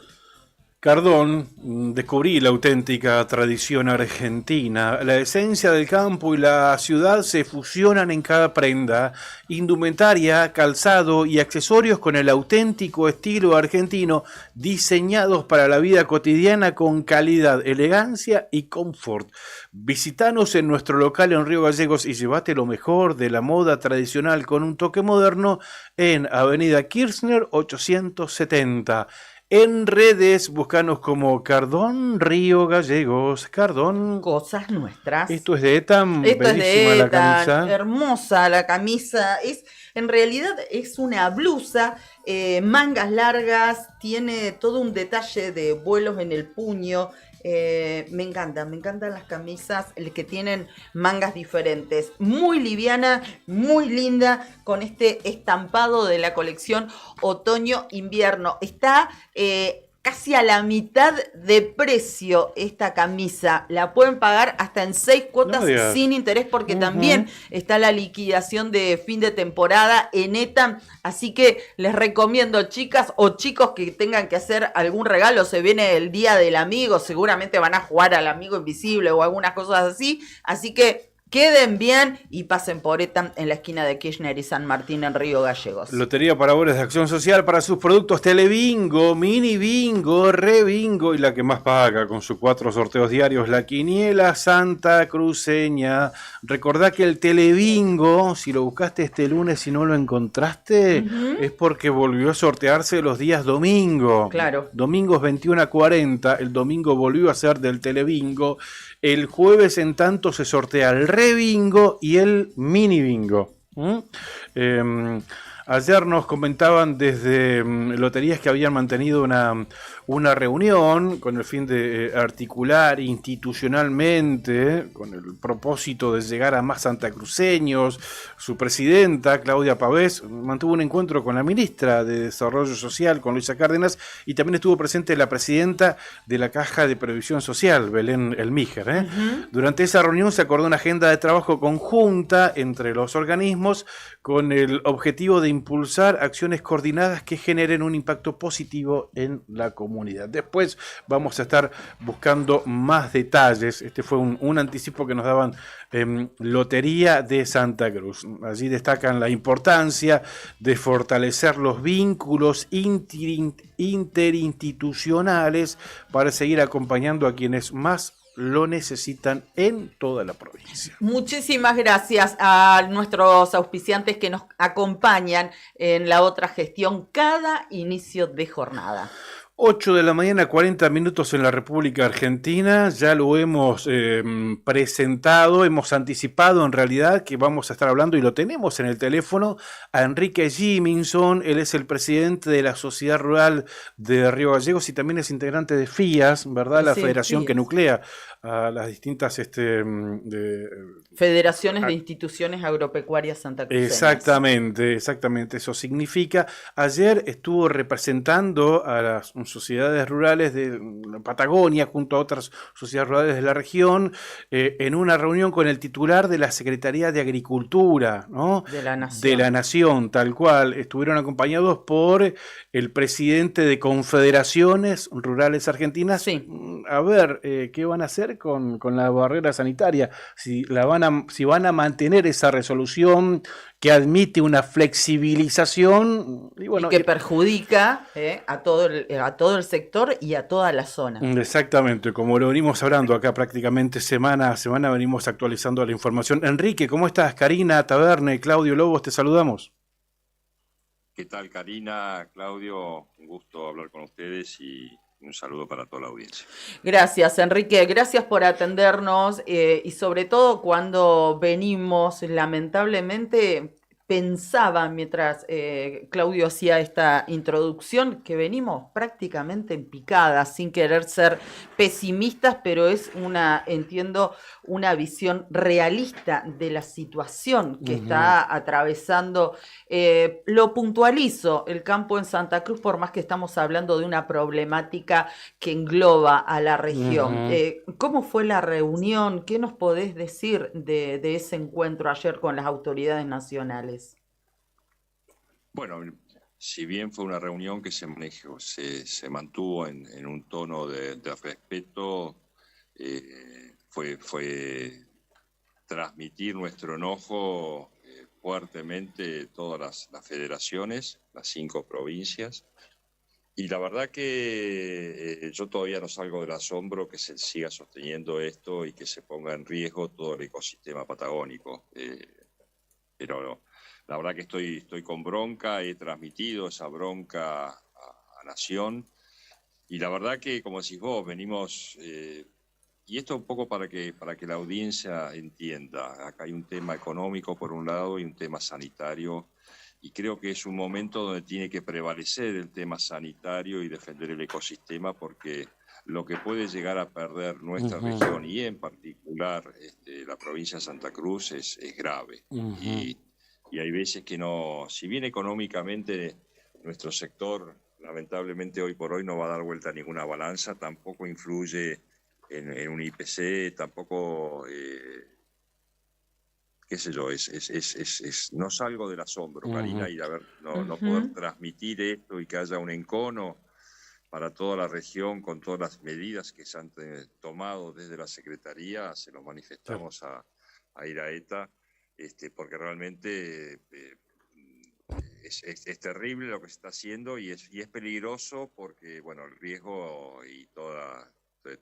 Cardón, descubrí la auténtica tradición argentina. La esencia del campo y la ciudad se fusionan en cada prenda. Indumentaria, calzado y accesorios con el auténtico estilo argentino, diseñados para la vida cotidiana con calidad, elegancia y confort. Visítanos en nuestro local en Río Gallegos y llévate lo mejor de la moda tradicional con un toque moderno en Avenida Kirchner 870. En redes, búscanos como Cardón Río Gallegos. Cardón. Cosas nuestras. Esto es de Etam. Esto es de Etam. La camisa. Hermosa la camisa. En realidad es una blusa, mangas largas, tiene todo un detalle de vuelos en el puño. Me encantan las camisas que tienen mangas diferentes. Muy liviana, muy linda, con este estampado de la colección otoño-invierno. Está casi a la mitad de precio esta camisa. La pueden pagar hasta en 6 cuotas sin interés, porque también está la liquidación de fin de temporada en ETA. Así que les recomiendo, chicas o chicos que tengan que hacer algún regalo. Se viene el Día del Amigo, seguramente van a jugar al Amigo Invisible o algunas cosas así. Así que queden bien y pasen por ETA en la esquina de Kirchner y San Martín en Río Gallegos. Lotería Parabores de Acción Social para sus productos Telebingo, Mini Bingo, Rebingo y la que más paga con sus 4 sorteos diarios, la Quiniela Santa Cruceña. Recordá que el Telebingo, si lo buscaste este lunes y no lo encontraste, es porque volvió a sortearse los días domingo. Claro. Domingos 21 a 40, el domingo volvió a ser del Telebingo. El jueves, en tanto, se sortea el Rebingo y el Mini Bingo. Ayer nos comentaban desde Loterías que habían mantenido una reunión con el fin de articular institucionalmente, con el propósito de llegar a más santacruceños. Su presidenta, Claudia Pavés, mantuvo un encuentro con la ministra de Desarrollo Social, con Luisa Cárdenas, y también estuvo presente la presidenta de la Caja de Previsión Social, Belén Elmíger. Durante esa reunión se acordó una agenda de trabajo conjunta entre los organismos con el objetivo de impulsar acciones coordinadas que generen un impacto positivo en la comunidad. Después vamos a estar buscando más detalles. Este fue un anticipo que nos daban Lotería de Santa Cruz. Allí destacan la importancia de fortalecer los vínculos interinstitucionales para seguir acompañando a quienes más lo necesitan en toda la provincia. Muchísimas gracias a nuestros auspiciantes que nos acompañan en la otra gestión cada inicio de jornada. 8 de la mañana, 40 minutos en la República Argentina. Ya lo hemos presentado, hemos anticipado en realidad que vamos a estar hablando, y lo tenemos en el teléfono, a Enrique Jiminson. Él es el presidente de la Sociedad Rural de Río Gallegos y también es integrante de FIAS, ¿verdad? La federación que nuclea a las distintas federaciones de instituciones agropecuarias santacruceñas. Exactamente, eso significa. Ayer estuvo representando a las sociedades rurales de Patagonia junto a otras sociedades rurales de la región en una reunión con el titular de la Secretaría de Agricultura, ¿no? De la Nación, tal cual. Estuvieron acompañados por el presidente de Confederaciones Rurales Argentinas. Sí. A ver, ¿qué van a hacer con la barrera sanitaria? Si van a mantener esa resolución que admite una flexibilización y que perjudica a todo el sector y a toda la zona. Exactamente, como lo venimos hablando acá prácticamente semana a semana, venimos actualizando la información. Enrique, ¿cómo estás? Karina Taberne, Claudio Lobos, te saludamos. ¿Qué tal, Karina, Claudio? Un gusto hablar con ustedes y un saludo para toda la audiencia. Gracias, Enrique. Gracias por atendernos y sobre todo cuando venimos, lamentablemente, pensaba mientras Claudio hacía esta introducción que venimos prácticamente en picada, sin querer ser pesimistas, pero es entiendo, una visión realista de la situación que está atravesando. Lo puntualizo, el campo en Santa Cruz, por más que estamos hablando de una problemática que engloba a la región. ¿Cómo fue la reunión? ¿Qué nos podés decir de ese encuentro ayer con las autoridades nacionales? Bueno, si bien fue una reunión que se mantuvo en un tono de respeto, fue transmitir nuestro enojo fuertemente todas las federaciones, las 5 provincias, y la verdad que yo todavía no salgo del asombro que se siga sosteniendo esto y que se ponga en riesgo todo el ecosistema patagónico. Pero la verdad que estoy con bronca, he transmitido esa bronca a Nación, y la verdad que, como decís vos, venimos, y esto un poco para que la audiencia entienda, acá hay un tema económico por un lado y un tema sanitario, y creo que es un momento donde tiene que prevalecer el tema sanitario y defender el ecosistema, porque lo que puede llegar a perder nuestra región y en particular la provincia de Santa Cruz es grave. Y hay veces que no, si bien económicamente nuestro sector lamentablemente hoy por hoy no va a dar vuelta a ninguna balanza, tampoco influye en un IPC, tampoco, qué sé yo, no salgo del asombro, Karina, y no poder transmitir esto y que haya un encono para toda la región con todas las medidas que se han tomado desde la Secretaría, se lo manifestamos a IRAETA, porque realmente es terrible lo que se está haciendo y es peligroso porque, bueno, el riesgo y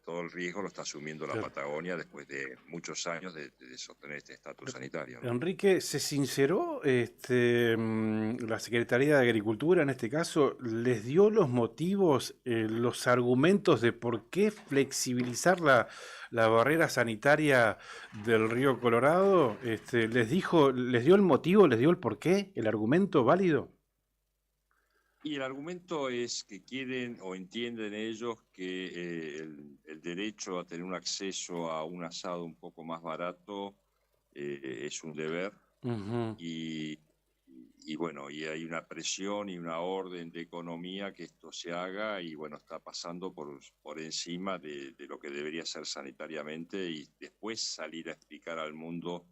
todo el riesgo lo está asumiendo la Patagonia después de muchos años de sostener este estatus sanitario, ¿no? Enrique, ¿se sinceró la Secretaría de Agricultura, en este caso, les dio los motivos, los argumentos de por qué flexibilizar la barrera sanitaria del río Colorado? ¿Les dio el motivo, les dio el porqué, el argumento válido? Y el argumento es que quieren o entienden ellos que el derecho a tener un acceso a un asado un poco más barato es un deber. Y bueno, y hay una presión y una orden de economía que esto se haga y bueno, está pasando por encima de lo que debería ser sanitariamente y después salir a explicar al mundo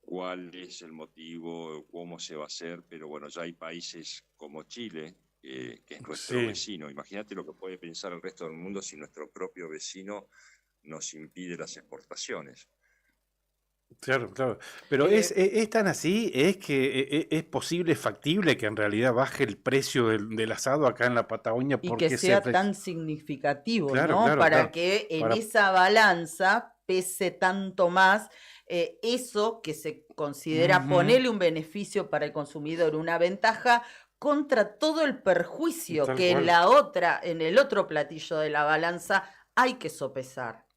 cuál es el motivo, cómo se va a hacer, pero bueno, ya hay países como Chile, que es nuestro vecino. Imagínate lo que puede pensar el resto del mundo si nuestro propio vecino nos impide las exportaciones. Claro, claro. Pero es tan así, es que es posible, factible que en realidad baje el precio del asado acá en la Patagonia y porque que sea tan significativo, claro, ¿no? claro, para claro. que en esa balanza pese tanto más eso que se considera ponerle un beneficio para el consumidor, una ventaja contra todo el perjuicio Tal que cual. en el otro platillo de la balanza hay que sopesar.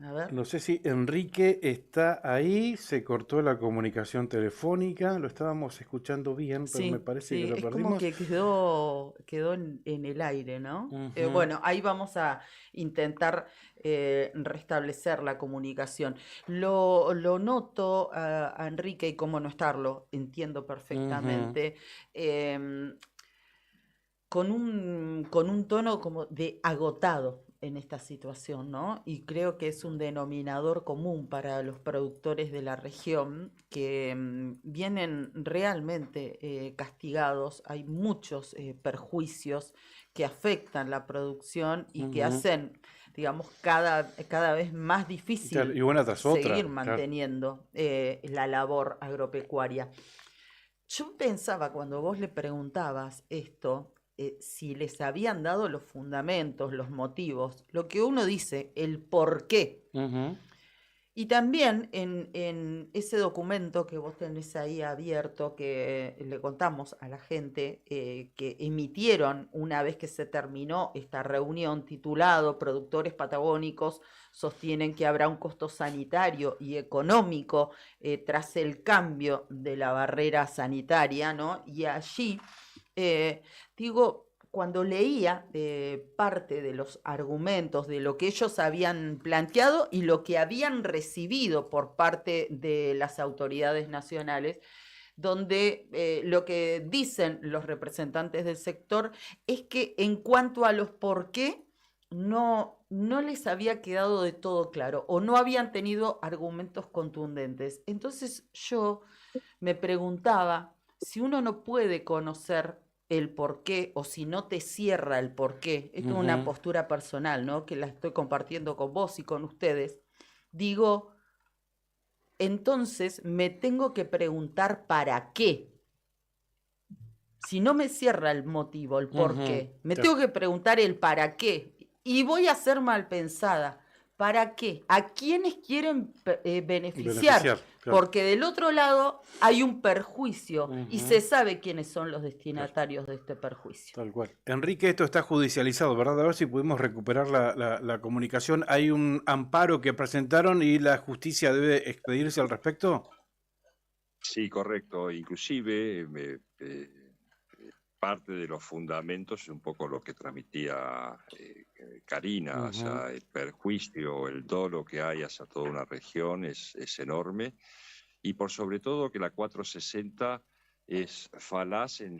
A ver. No sé si Enrique está ahí, se cortó la comunicación telefónica, lo estábamos escuchando bien, pero me parece que lo es perdimos. como que quedó en el aire, ¿no? Bueno, ahí vamos a intentar restablecer la comunicación. Lo noto a Enrique y cómo no estarlo, entiendo perfectamente, con un tono como de agotado en esta situación, ¿no? Y creo que es un denominador común para los productores de la región que vienen realmente castigados. Hay muchos perjuicios que afectan la producción y que hacen, digamos, cada vez más difícil y una tras otra, seguir manteniendo la labor agropecuaria. Yo pensaba cuando vos le preguntabas esto, si les habían dado los fundamentos, los motivos, lo que uno dice, el por qué. Y también en ese documento que vos tenés ahí abierto, que le contamos a la gente, que emitieron una vez que se terminó esta reunión, titulado Productores Patagónicos sostienen que habrá un costo sanitario y económico tras el cambio de la barrera sanitaria, ¿no? Y allí cuando leía parte de los argumentos de lo que ellos habían planteado y lo que habían recibido por parte de las autoridades nacionales, donde lo que dicen los representantes del sector es que en cuanto a los por qué, no les había quedado de todo claro o no habían tenido argumentos contundentes. Entonces yo me preguntaba si uno no puede conocer el por qué, o si no te cierra el por qué, esto es una postura personal, ¿no? Que la estoy compartiendo con vos y con ustedes, digo, entonces me tengo que preguntar para qué. Si no me cierra el motivo, el por qué, me tengo que preguntar el para qué, y voy a ser mal pensada. ¿Para qué? ¿A quiénes quieren beneficiar? Claro. Porque del otro lado hay un perjuicio y se sabe quiénes son los destinatarios de este perjuicio. Tal cual. Enrique, esto está judicializado, ¿verdad? A ver si pudimos recuperar la comunicación. ¿Hay un amparo que presentaron y la justicia debe expedirse al respecto? Sí, correcto. Inclusive parte de los fundamentos es un poco lo que transmitía Karina, o sea, el perjuicio, el dolo que hay hacia toda una región es enorme, y por sobre todo que la 460 es falaz en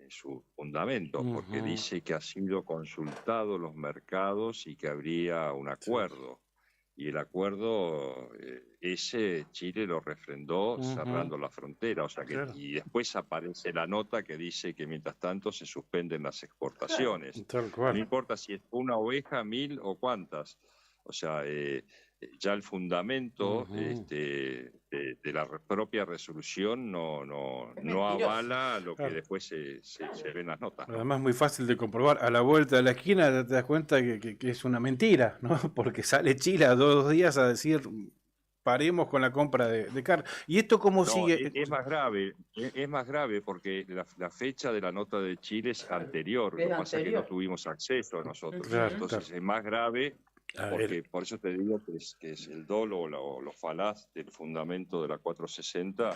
su fundamento, porque dice que ha sido consultado los mercados y que habría un acuerdo. Y el acuerdo ese Chile lo refrendó cerrando la frontera, o sea que y después aparece la nota que dice que mientras tanto se suspenden las exportaciones. No importa si es una oveja, 1000 o cuántas. O sea, ya el fundamento de la propia resolución no avala lo que después se ve en las notas, ¿no? Además, muy fácil de comprobar. A la vuelta de la esquina te das cuenta que es una mentira, ¿no? Porque sale Chile a 2 días a decir paremos con la compra de carne. ¿Y esto cómo sigue? Es más grave porque la fecha de la nota de Chile es anterior. Lo que pasa es que no tuvimos acceso nosotros. Entonces es más grave. Porque por eso te digo que es el dolo o lo falaz del fundamento de la 460,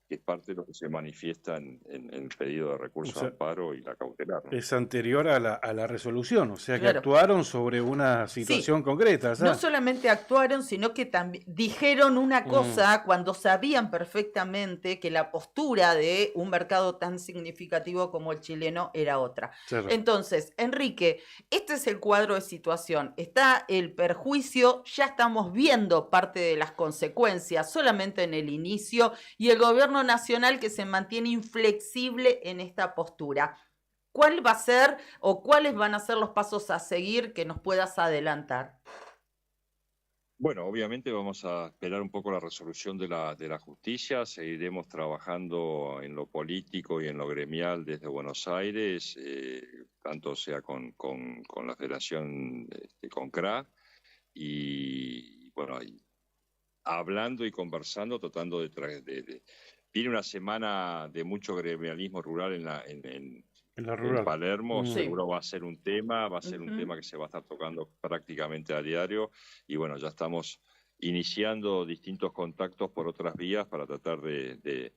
que es parte de lo que se manifiesta en el pedido de recurso de amparo y la cautelar, ¿no? Es anterior a la resolución, o sea que actuaron sobre una situación concreta, ¿sabes? No solamente actuaron, sino que también dijeron una cosa cuando sabían perfectamente que la postura de un mercado tan significativo como el chileno era otra. Entonces, Enrique, este es el cuadro de situación. Está el perjuicio, ya estamos viendo parte de las consecuencias solamente en el inicio, y el gobierno nacional que se mantiene inflexible en esta postura. ¿Cuál va a ser o cuáles van a ser los pasos a seguir que nos puedas adelantar? Bueno, obviamente vamos a esperar un poco la resolución de la justicia, seguiremos trabajando en lo político y en lo gremial desde Buenos Aires, tanto sea con la Federación, con CRA, y bueno, hablando y conversando, tratando de viene una semana de mucho gremialismo rural en Palermo, seguro va a ser un tema, que se va a estar tocando prácticamente a diario, y bueno, ya estamos iniciando distintos contactos por otras vías para tratar de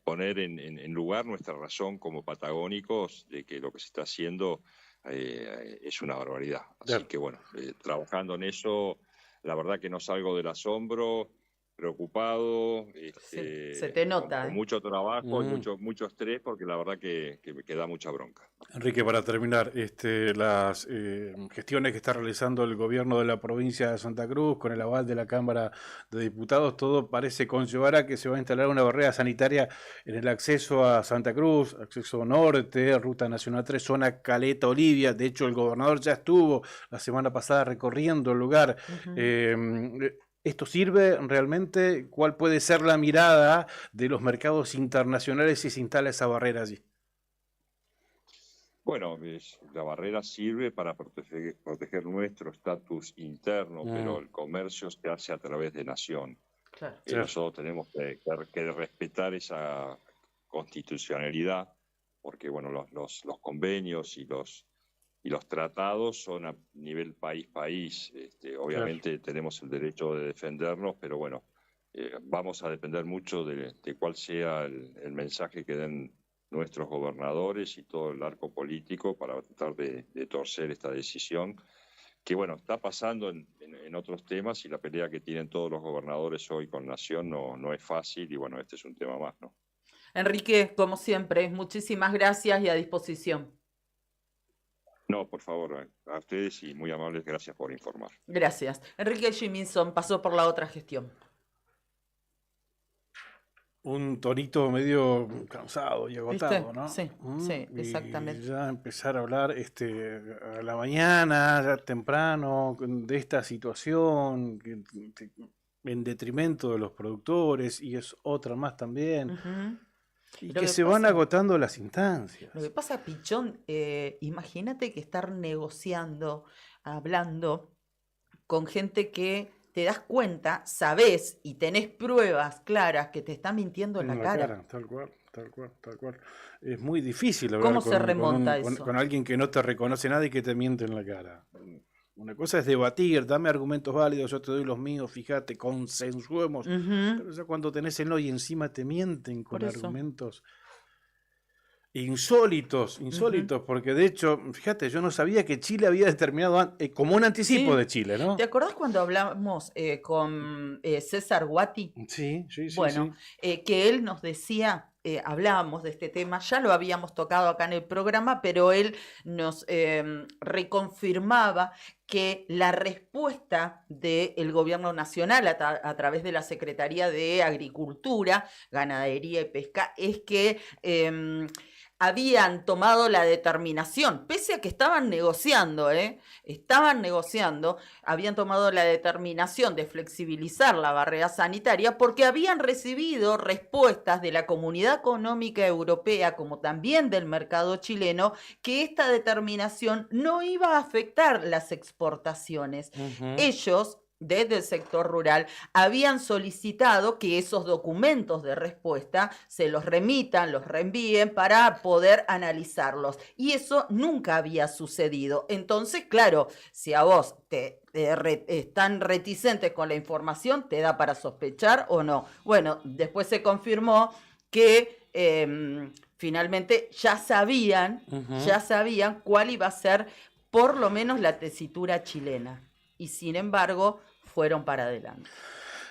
poner en lugar nuestra razón como patagónicos de que lo que se está haciendo es una barbaridad. Así que bueno, trabajando en eso, la verdad que no salgo del asombro, preocupado, se te nota, con mucho trabajo y mucho estrés, porque la verdad que me da mucha bronca. Enrique, para terminar, las gestiones que está realizando el gobierno de la provincia de Santa Cruz con el aval de la Cámara de Diputados, todo parece conllevar a que se va a instalar una barrera sanitaria en el acceso a Santa Cruz, acceso norte, Ruta Nacional 3, zona Caleta, Olivia. De hecho, el gobernador ya estuvo la semana pasada recorriendo el lugar. ¿Esto sirve realmente? ¿Cuál puede ser la mirada de los mercados internacionales si se instala esa barrera allí? Bueno, la barrera sirve para proteger nuestro estatus interno, pero el comercio se hace a través de nación. Nosotros tenemos que respetar esa constitucionalidad, porque bueno, los convenios y los tratados son a nivel país. Obviamente tenemos el derecho de defendernos, pero bueno, vamos a depender mucho de cuál sea el mensaje que den nuestros gobernadores y todo el arco político para tratar de torcer esta decisión, que bueno, está pasando en otros temas, y la pelea que tienen todos los gobernadores hoy con Nación no es fácil, y bueno, este es un tema más, ¿no? Enrique, como siempre, muchísimas gracias y a disposición. No, por favor, a ustedes, y muy amables, gracias por informar. Gracias. Enrique Jiminson pasó por la otra gestión. Un tonito medio cansado y agotado, ¿no? Sí, sí, exactamente. Y ya empezar a hablar a la mañana, ya temprano, de esta situación en detrimento de los productores, y es otra más también. Y que se van agotando las instancias. Lo que pasa, Pichón, imagínate que estar negociando, hablando con gente que te das cuenta, sabés y tenés pruebas claras que te está mintiendo en la cara. Tal cual. Es muy difícil hablar ¿Cómo se remonta eso? Con alguien que no te reconoce nada y que te miente en la cara. Una cosa es debatir, dame argumentos válidos, yo te doy los míos, fíjate, consensuemos. Pero ya cuando tenés el no y encima te mienten con argumentos, insólitos, porque de hecho, fíjate, yo no sabía que Chile había determinado como un anticipo de Chile, ¿no? ¿Te acordás cuando hablamos con César Guati? Sí. Bueno, que él nos decía, hablábamos de este tema, ya lo habíamos tocado acá en el programa, pero él nos reconfirmaba que la respuesta del gobierno nacional a través de la Secretaría de Agricultura, Ganadería y Pesca es que habían tomado la determinación, pese a que estaban negociando, habían tomado la determinación de flexibilizar la barrera sanitaria porque habían recibido respuestas de la Comunidad Económica Europea, como también del mercado chileno, que esta determinación no iba a afectar las exportaciones. Ellos, desde el sector rural, habían solicitado que esos documentos de respuesta se los remitan, los reenvíen para poder analizarlos. Y eso nunca había sucedido. Entonces, claro, si a vos están reticentes con la información, ¿te da para sospechar o no? Bueno, después se confirmó que finalmente ya sabían cuál iba a ser por lo menos la tesitura chilena. Y sin embargo, fueron para adelante.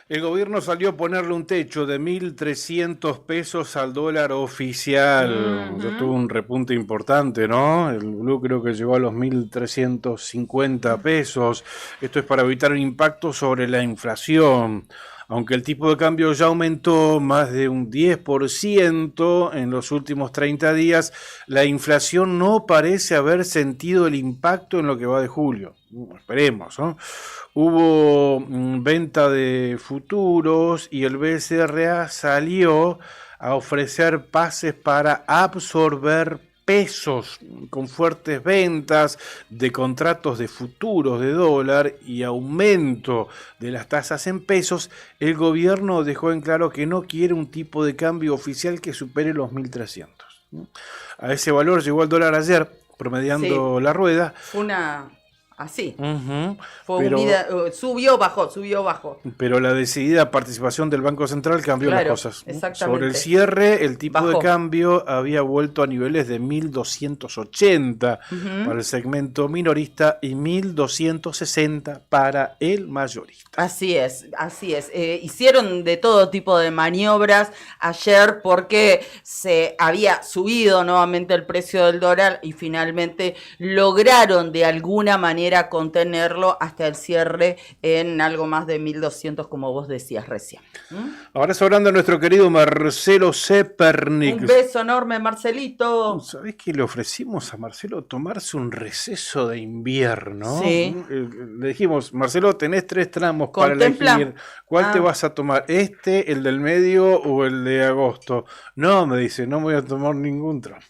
El gobierno salió a ponerle un techo de 1.300 pesos al dólar oficial. Ya tuvo un repunte importante, ¿no? El blue creo que llegó a los 1.350 pesos. Esto es para evitar un impacto sobre la inflación. Aunque el tipo de cambio ya aumentó más de un 10% en los últimos 30 días, la inflación no parece haber sentido el impacto en lo que va de julio. Esperemos, ¿no? Hubo venta de futuros y el BCRA salió a ofrecer pases para absorber pesos con fuertes ventas de contratos de futuros de dólar y aumento de las tasas en pesos. El gobierno dejó en claro que no quiere un tipo de cambio oficial que supere los 1.300. A ese valor llegó el dólar ayer, promediando la rueda. Así. Subió, bajó. Pero la decidida participación del Banco Central cambió las cosas. Exactamente. Sobre el cierre, el tipo de cambio había vuelto a niveles de 1.280 para el segmento minorista y 1.260 para el mayorista. Así es. Hicieron de todo tipo de maniobras ayer porque se había subido nuevamente el precio del dólar y finalmente lograron de alguna manera contenerlo hasta el cierre en algo más de 1.200, como vos decías recién. Ahora está hablando nuestro querido Marcelo Zepernik. Un beso enorme, Marcelito. ¿Sabés que le ofrecimos a Marcelo tomarse un receso de invierno? Sí. Le dijimos, Marcelo, tenés 3 tramos para elegir. ¿Cuál te vas a tomar? ¿El del medio o el de agosto? No, me dice, no me voy a tomar ningún tramo.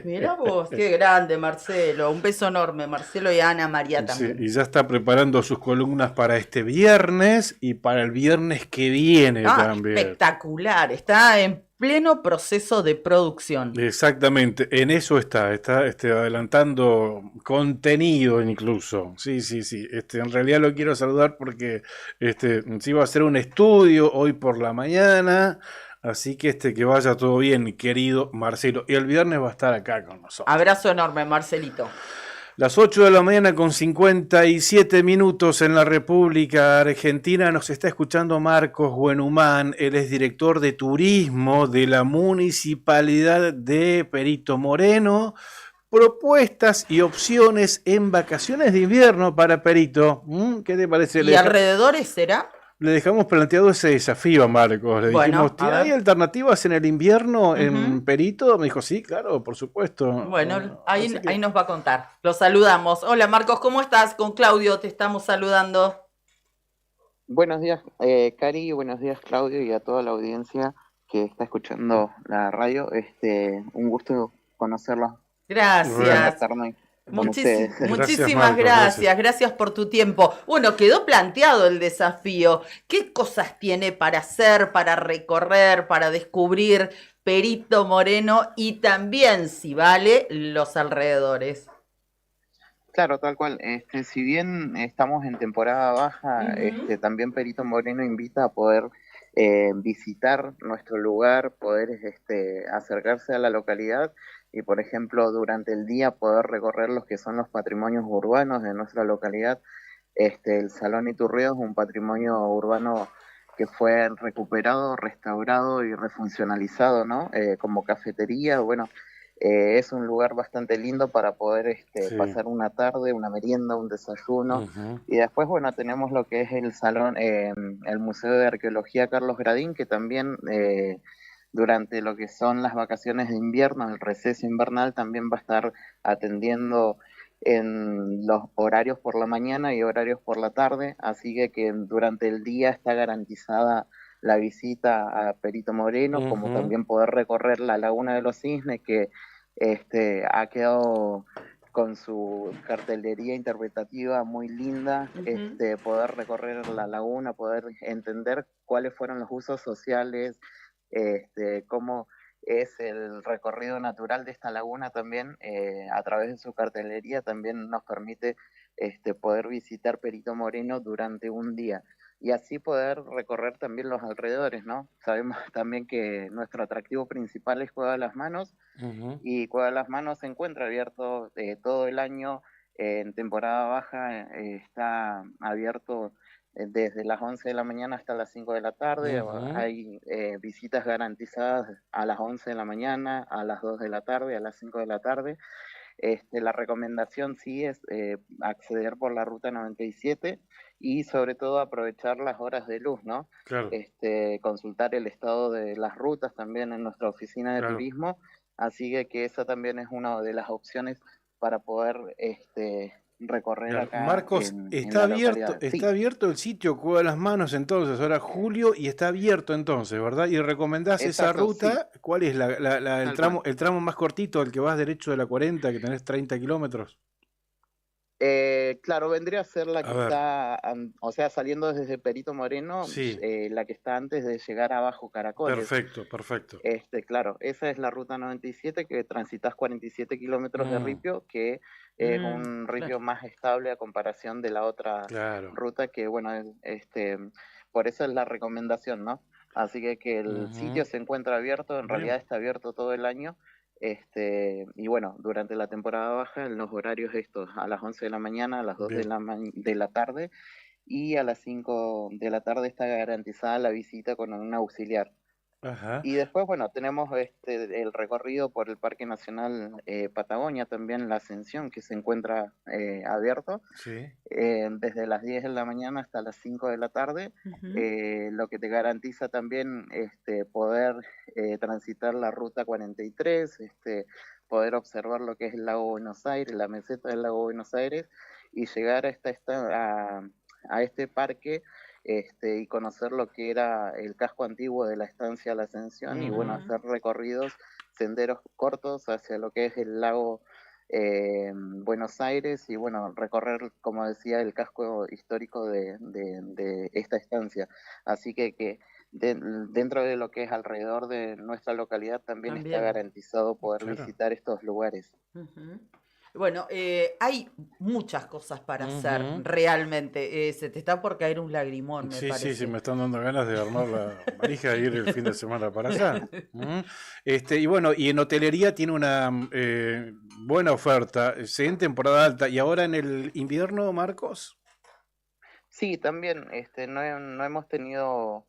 Mirá vos, qué grande, Marcelo. Un beso enorme, Marcelo, y a Ana María también. Sí, y ya está preparando sus columnas para este viernes y para el viernes que viene también. Espectacular, está en pleno proceso de producción. Exactamente, en eso está adelantando contenido incluso. Sí. En realidad lo quiero saludar porque sí va a hacer un estudio hoy por la mañana. Así que que vaya todo bien, querido Marcelo. Y el viernes va a estar acá con nosotros. Abrazo enorme, Marcelito. Las 8 de la mañana con 57 minutos en la República Argentina. Nos está escuchando Marcos Buenhumán. Él es director de turismo de la Municipalidad de Perito Moreno. Propuestas y opciones en vacaciones de invierno para Perito. ¿Qué te parece? ¿Y alrededores será? Le dejamos planteado ese desafío a Marcos. Le dijimos, ¿hay alternativas en el invierno en Perito? Me dijo, sí, claro, por supuesto. Bueno, ahí nos va a contar. Lo saludamos. Hola Marcos, ¿cómo estás? Con Claudio te estamos saludando. Buenos días, Cari, buenos días, Claudio, y a toda la audiencia que está escuchando la radio. Un gusto conocerlos. Gracias. Muchísimas gracias por tu tiempo. Bueno, quedó planteado el desafío. ¿Qué cosas tiene para hacer, para recorrer, para descubrir Perito Moreno y también, si vale, los alrededores? Claro, tal cual. Si bien estamos en temporada baja, también Perito Moreno invita a poder visitar nuestro lugar, poder acercarse a la localidad y, por ejemplo, durante el día poder recorrer los que son los patrimonios urbanos de nuestra localidad. El Salón Iturrios es un patrimonio urbano que fue recuperado, restaurado y refuncionalizado, ¿no? Como cafetería, bueno, es un lugar bastante lindo para poder pasar una tarde, una merienda, un desayuno. Y después, bueno, tenemos lo que es el salón, el Museo de Arqueología Carlos Gradín, que también durante lo que son las vacaciones de invierno, el receso invernal, también va a estar atendiendo en los horarios por la mañana y horarios por la tarde, así que durante el día está garantizada la visita a Perito Moreno, como también poder recorrer la Laguna de los Cisnes, que ha quedado con su cartelería interpretativa muy linda, poder recorrer la laguna, poder entender cuáles fueron los usos sociales, cómo es el recorrido natural de esta laguna también, a través de su cartelería también nos permite poder visitar Perito Moreno durante un día y así poder recorrer también los alrededores, ¿no? Sabemos también que nuestro atractivo principal es Cueva de las Manos, y Cueva de las Manos se encuentra abierto todo el año. En temporada baja está abierto desde las 11 de la mañana hasta las 5 de la tarde. Hay visitas garantizadas a las 11 de la mañana, a las 2 de la tarde, a las 5 de la tarde. La recomendación sí es acceder por la ruta 97 y sobre todo aprovechar las horas de luz, ¿no? Claro. Consultar el estado de las rutas también en nuestra oficina de turismo, así que esa también es una de las opciones para poder recorrer acá. Marcos, está abierto el sitio Cueva de las Manos entonces, ahora julio, y está abierto entonces, ¿verdad? Y recomendás esa ruta. Sí. ¿Cuál es el tramo más cortito, el que vas derecho de la 40, que tenés 30 kilómetros? Claro, vendría a ser la que está, o sea, saliendo desde Perito Moreno, sí. La que está antes de llegar a Bajo Caracoles. Perfecto. Claro, esa es la ruta 97, que transitas 47 kilómetros de ripio, que es un ripio más estable a comparación de la otra ruta, que bueno, por eso es la recomendación, ¿no? Así que el sitio se encuentra abierto, en realidad está abierto todo el año. Y bueno, durante la temporada baja, en los horarios estos, a las 11 de la mañana, a las 2 de la tarde y a las 5 de la tarde está garantizada la visita con un auxiliar. Y después, bueno, tenemos el recorrido por el Parque Nacional Patagonia, también la Ascensión, que se encuentra abierto desde las 10 de la mañana hasta las 5 de la tarde, lo que te garantiza también poder transitar la ruta 43, poder observar lo que es el lago Buenos Aires, la meseta del lago Buenos Aires, y llegar a este parque y conocer lo que era el casco antiguo de la estancia La Ascensión, y bueno, hacer recorridos, senderos cortos hacia lo que es el lago Buenos Aires, y bueno, recorrer, como decía, el casco histórico de esta estancia. Así que dentro de lo que es alrededor de nuestra localidad también está garantizado poder visitar estos lugares. Bueno, hay muchas cosas para hacer, realmente. Se te está por caer un lagrimón, me parece. Sí, me están dando ganas de armar la valija e ir el fin de semana para allá. Y bueno, y en hotelería tiene una buena oferta, en temporada alta, y ahora en el invierno, Marcos. Sí, también no hemos tenido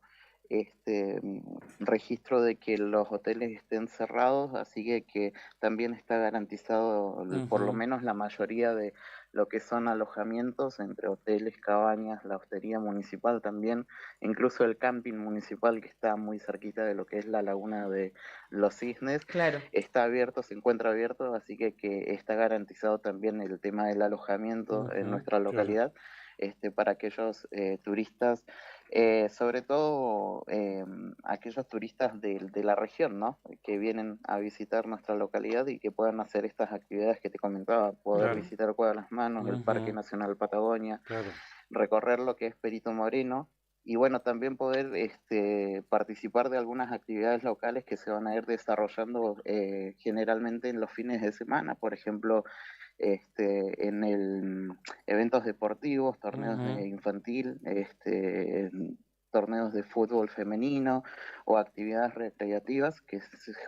registro de que los hoteles estén cerrados, así que también está garantizado por lo menos la mayoría de lo que son alojamientos entre hoteles, cabañas, la hostería municipal también, incluso el camping municipal que está muy cerquita de lo que es la laguna de los Cisnes, está abierto, se encuentra abierto, así que está garantizado también el tema del alojamiento en nuestra localidad. Para aquellos turistas, sobre todo aquellos turistas de la región, ¿no? Que vienen a visitar nuestra localidad y que puedan hacer estas actividades que te comentaba, poder visitar Cueva de las Manos, el Parque Nacional Patagonia, recorrer lo que es Perito Moreno, y bueno, también poder participar de algunas actividades locales que se van a ir desarrollando generalmente en los fines de semana, por ejemplo, en eventos deportivos, torneos infantil, torneos de fútbol femenino o actividades recreativas que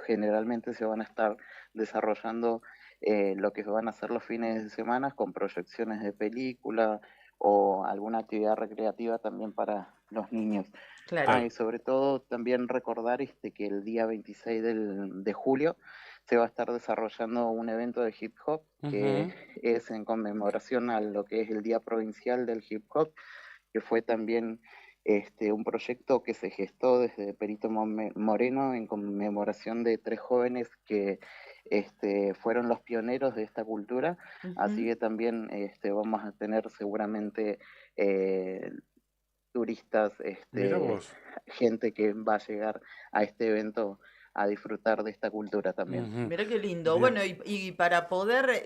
generalmente se van a estar desarrollando lo que van a ser los fines de semana con proyecciones de película o alguna actividad recreativa también para los niños. Claro. Y sobre todo también recordar que el día 26 de julio se va a estar desarrollando un evento de hip hop que es en conmemoración a lo que es el Día Provincial del Hip Hop, que fue también un proyecto que se gestó desde Perito Moreno en conmemoración de 3 jóvenes que fueron los pioneros de esta cultura. Así que también vamos a tener seguramente turistas, gente que va a llegar a este evento a disfrutar de esta cultura también. Mirá qué lindo. Bien. Bueno, y para poder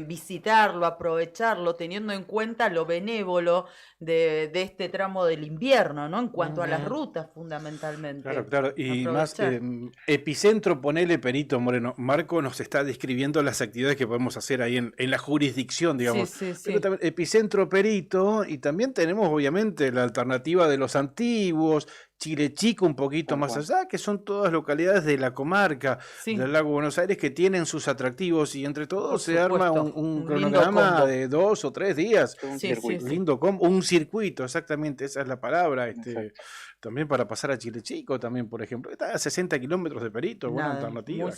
visitarlo, aprovecharlo, teniendo en cuenta lo benévolo de este tramo del invierno, ¿no? En cuanto a las rutas, fundamentalmente. Claro. Y Aprovechar. más, epicentro, ponele Perito Moreno. Marco nos está describiendo las actividades que podemos hacer ahí en la jurisdicción, digamos. Sí. Pero también epicentro Perito, y también tenemos obviamente la alternativa de los antiguos, Chile Chico un poquito más allá, que son todas localidades de la comarca del Lago Buenos Aires que tienen sus atractivos, y entre todos se arma un cronograma de 2 o 3 días. Un circuito. Lindo un circuito, exactamente, esa es la palabra. También para pasar a Chile Chico, también, por ejemplo, está a 60 kilómetros de Perito, buena alternativa.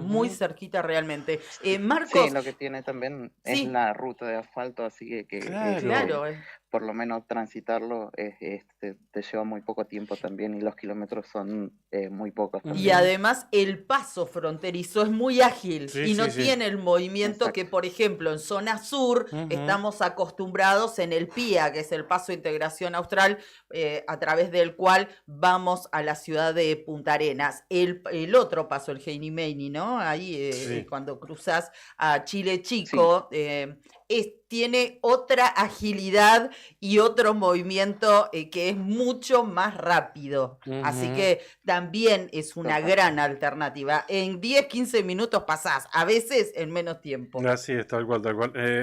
Muy cerquita realmente. Marcos. Sí, lo que tiene también es la ruta de asfalto, así que claro. Por lo menos transitarlo te lleva muy poco tiempo también, y los kilómetros son muy pocos también. Y además el paso fronterizo es muy ágil y no tiene el movimiento que, por ejemplo, en zona sur estamos acostumbrados en el PIA, que es el Paso de Integración Austral, a través del cual vamos a la ciudad de Punta Arenas. El otro paso, el Heini Meini, ¿no? Ahí cuando cruzas a Chile Chico, tiene otra agilidad y otro movimiento que es mucho más rápido. Así que también es una gran alternativa. En 10, 15 minutos pasás, a veces en menos tiempo. Así es, tal cual.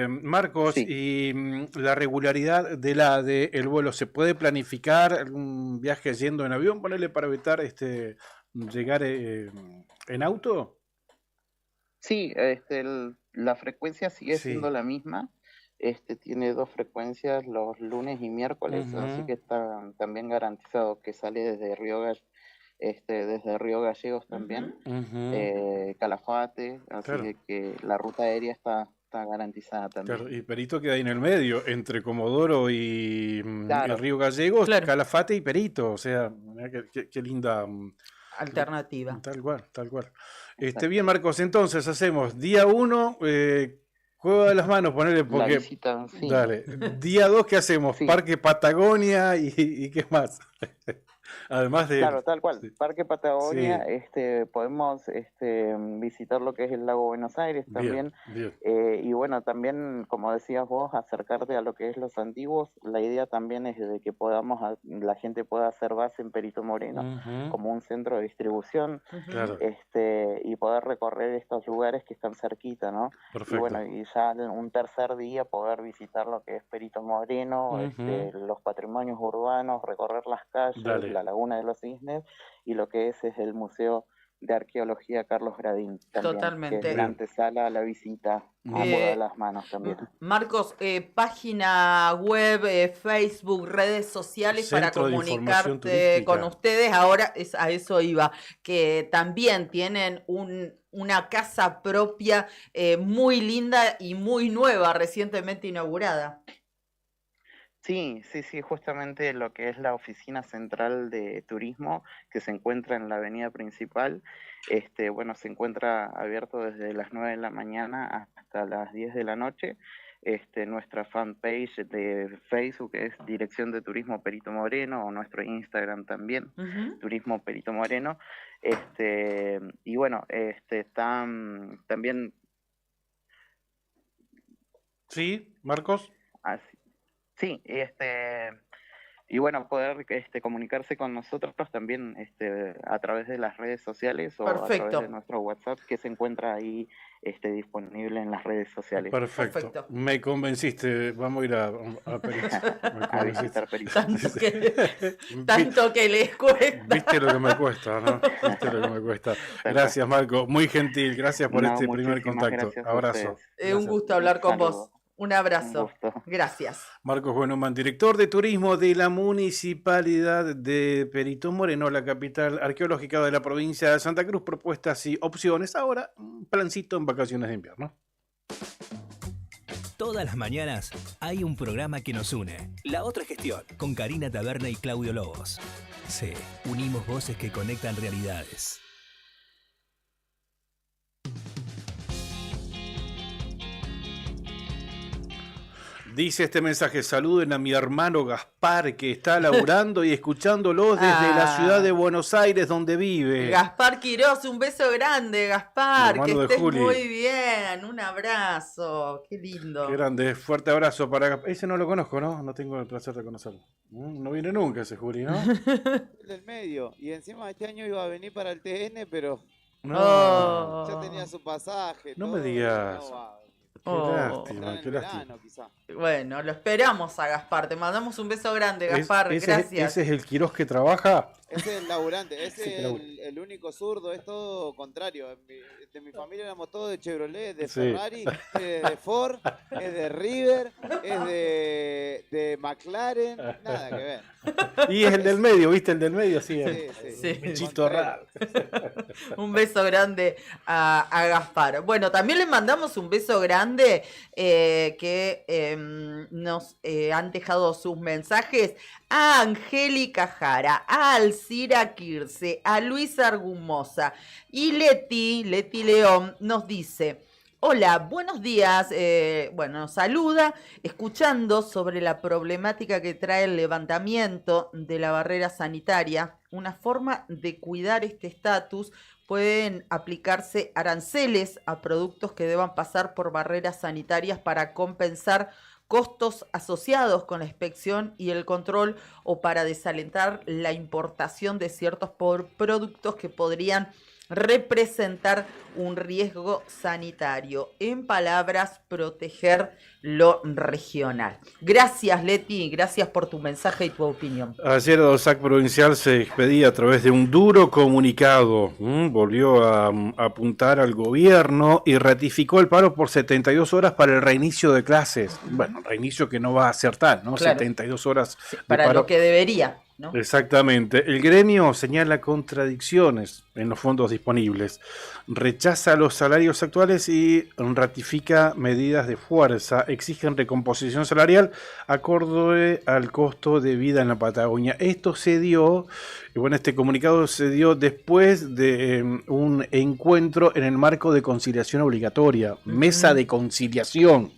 Marcos, y la regularidad del vuelo, ¿se puede planificar un viaje yendo en avión, ponerle para evitar llegar en auto? Sí, la frecuencia sigue siendo la misma. Tiene 2 frecuencias, los lunes y miércoles, así que está también garantizado que sale desde desde Río Gallegos también, Calafate, así que la ruta aérea está garantizada también. Claro, y Perito queda ahí en el medio, entre Comodoro y el Río Gallegos, Calafate y Perito, o sea, qué linda alternativa. Tal cual. Bien, Marcos, entonces hacemos día 1, Cueva de las Manos, ponerle porque. La visita, Dale. Día 2, ¿qué hacemos? Parque Patagonia y ¿qué más? Además de. Claro, tal cual. Parque Patagonia, podemos visitar lo que es el Lago Buenos Aires también. Bien. Y bueno, también, como decías vos, acercarte a lo que es los antiguos. La idea también es de que la gente pueda hacer base en Perito Moreno como un centro de distribución. Claro. Y poder recorrer estos lugares que están cerquita, ¿no? Perfecto. Y bueno, y ya un tercer día poder visitar lo que es Perito Moreno, los patrimonios urbanos, recorrer las calles, la Laguna de los Cisnes, y lo que es el Museo de Arqueología Carlos Gradín también. Totalmente. Que es la antesala a la visita a Cueva de las Manos también. Marcos, página web, Facebook, redes sociales Centro para comunicarte con ustedes. Ahora a eso iba, que también tienen una casa propia muy linda y muy nueva, recientemente inaugurada. Sí, justamente lo que es la oficina central de turismo, que se encuentra en la avenida principal, se encuentra abierto desde las 9 de la mañana hasta las 10 de la noche. Nuestra fanpage de Facebook es Dirección de Turismo Perito Moreno, o nuestro Instagram también, Turismo Perito Moreno. Y bueno, están también. Sí, Marcos. Sí, Y bueno, poder comunicarse con nosotros también a través de las redes sociales o a través de nuestro WhatsApp que se encuentra ahí disponible en las redes sociales. Perfecto. Me convenciste. Vamos a ir a a visitar Perito. Tanto que les cuesta. Viste lo que me cuesta, ¿no? Viste lo que me cuesta. Gracias, Marco. Muy gentil. Gracias por este primer contacto. Abrazo. Un gusto hablar con vos. Un abrazo. Gracias. Marcos Buenoman, director de turismo de la Municipalidad de Perito Moreno, la capital arqueológica de la provincia de Santa Cruz. Propuestas y opciones. Ahora, un plancito en vacaciones de invierno. Todas las mañanas hay un programa que nos une. La Otra Gestión, con Karina Taberna y Claudio Lobos. Sí, unimos voces que conectan realidades. Dice este mensaje: saluden a mi hermano Gaspar, que está laburando y escuchándolos desde la ciudad de Buenos Aires, donde vive. Gaspar Quirós, un beso grande, Gaspar, que estés muy bien, un abrazo, qué lindo. Qué grande, fuerte abrazo para Gaspar. Ese no lo conozco, ¿no? No tengo el placer de conocerlo. No viene nunca ese Juli, ¿no? El del medio, y encima este año iba a venir para el TN, pero no. Ya tenía su pasaje. No todo, me digas. Qué lástima, qué lástima. Bueno, lo esperamos a Gaspar. Te mandamos un beso grande, Gaspar. Gracias. ¿Ese es el Quirós que trabaja? Ese es el laburante, ese es el único zurdo, es todo contrario. De mi familia éramos todos de Chevrolet, de Ferrari, de Ford, es de River, es de McLaren, nada que ver. Y es el del medio, ¿viste? El del medio, sí. Bichito raro. Un beso grande a Gaspar. Bueno, también le mandamos un beso grande que nos han dejado sus mensajes a Angélica Jara, a Alcira Quirce, a Luis Argumosa y Leti León nos dice: hola, buenos días, nos saluda, escuchando sobre la problemática que trae el levantamiento de la barrera sanitaria. Una forma de cuidar este estatus: pueden aplicarse aranceles a productos que deban pasar por barreras sanitarias para compensar costos asociados con la inspección y el control, o para desalentar la importación de ciertos productos que podrían representar un riesgo sanitario. En palabras, proteger lo regional. Gracias, Leti, gracias por tu mensaje y tu opinión. Ayer DOSAC Provincial se expedía a través de un duro comunicado. Volvió a apuntar al gobierno y ratificó el paro por 72 horas para el reinicio de clases. Bueno, reinicio que no va a ser tal, ¿no? Claro. 72 horas de para paro. Lo que debería, ¿no? Exactamente. El gremio señala contradicciones en los fondos disponibles, rechaza los salarios actuales y ratifica medidas de fuerza. Exigen recomposición salarial acorde al costo de vida en la Patagonia. Esto se dio, este comunicado se dio después de un encuentro en el marco de conciliación obligatoria, mesa de conciliación.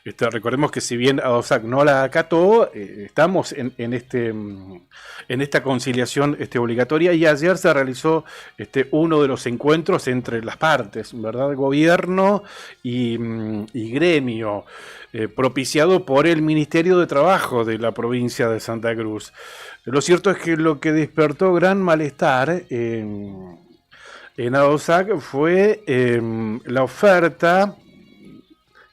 Recordemos que si bien ADOSAC no la acató, estamos en esta conciliación obligatoria, y ayer se realizó uno de los encuentros entre las partes, ¿verdad? Gobierno y gremio, propiciado por el Ministerio de Trabajo de la provincia de Santa Cruz. Lo cierto es que lo que despertó gran malestar en ADOSAC fue la oferta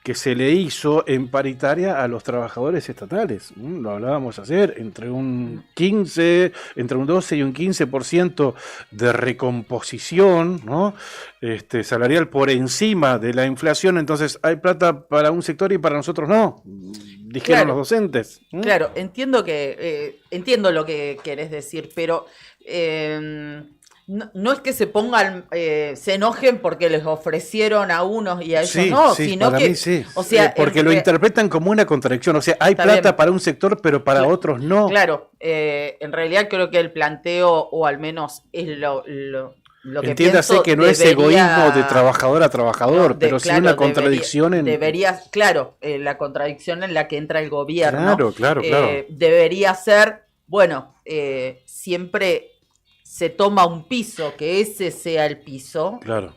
que se le hizo en paritaria a los trabajadores estatales. Lo hablábamos ayer, entre un 12 y un 15% de recomposición, ¿no? Salarial por encima de la inflación. Entonces hay plata para un sector y para nosotros no, dijeron los docentes. Claro, entiendo lo que querés decir, pero no es que se pongan, se enojen porque les ofrecieron a unos y a ellos no, sino para que mí sí. O sea, porque lo interpretan como una contradicción. O sea, hay plata bien para un sector, pero para otros no. Claro, en realidad creo que el planteo, o al menos es lo que entiéndase pienso, que no es egoísmo de trabajador a trabajador, pero sí una contradicción la contradicción en la que entra el gobierno. Claro. Debería ser, siempre se toma un piso, que ese sea el piso. Claro.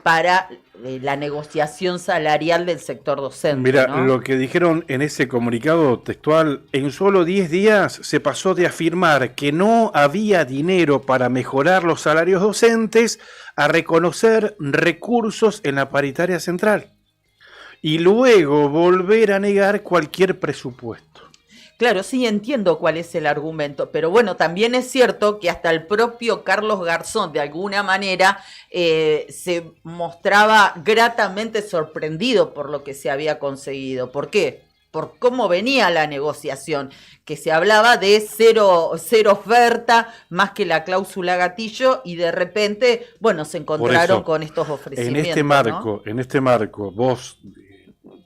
para la negociación salarial del sector docente. Mira, ¿no? lo que dijeron en ese comunicado textual, en solo 10 días se pasó de afirmar que no había dinero para mejorar los salarios docentes a reconocer recursos en la paritaria central y luego volver a negar cualquier presupuesto. Claro, sí, entiendo cuál es el argumento, pero bueno, también es cierto que hasta el propio Carlos Garzón, de alguna manera, se mostraba gratamente sorprendido por lo que se había conseguido. ¿Por qué? Por cómo venía la negociación, que se hablaba de cero oferta, más que la cláusula gatillo, y de repente, bueno, se encontraron con estos ofrecimientos. En este marco, vos,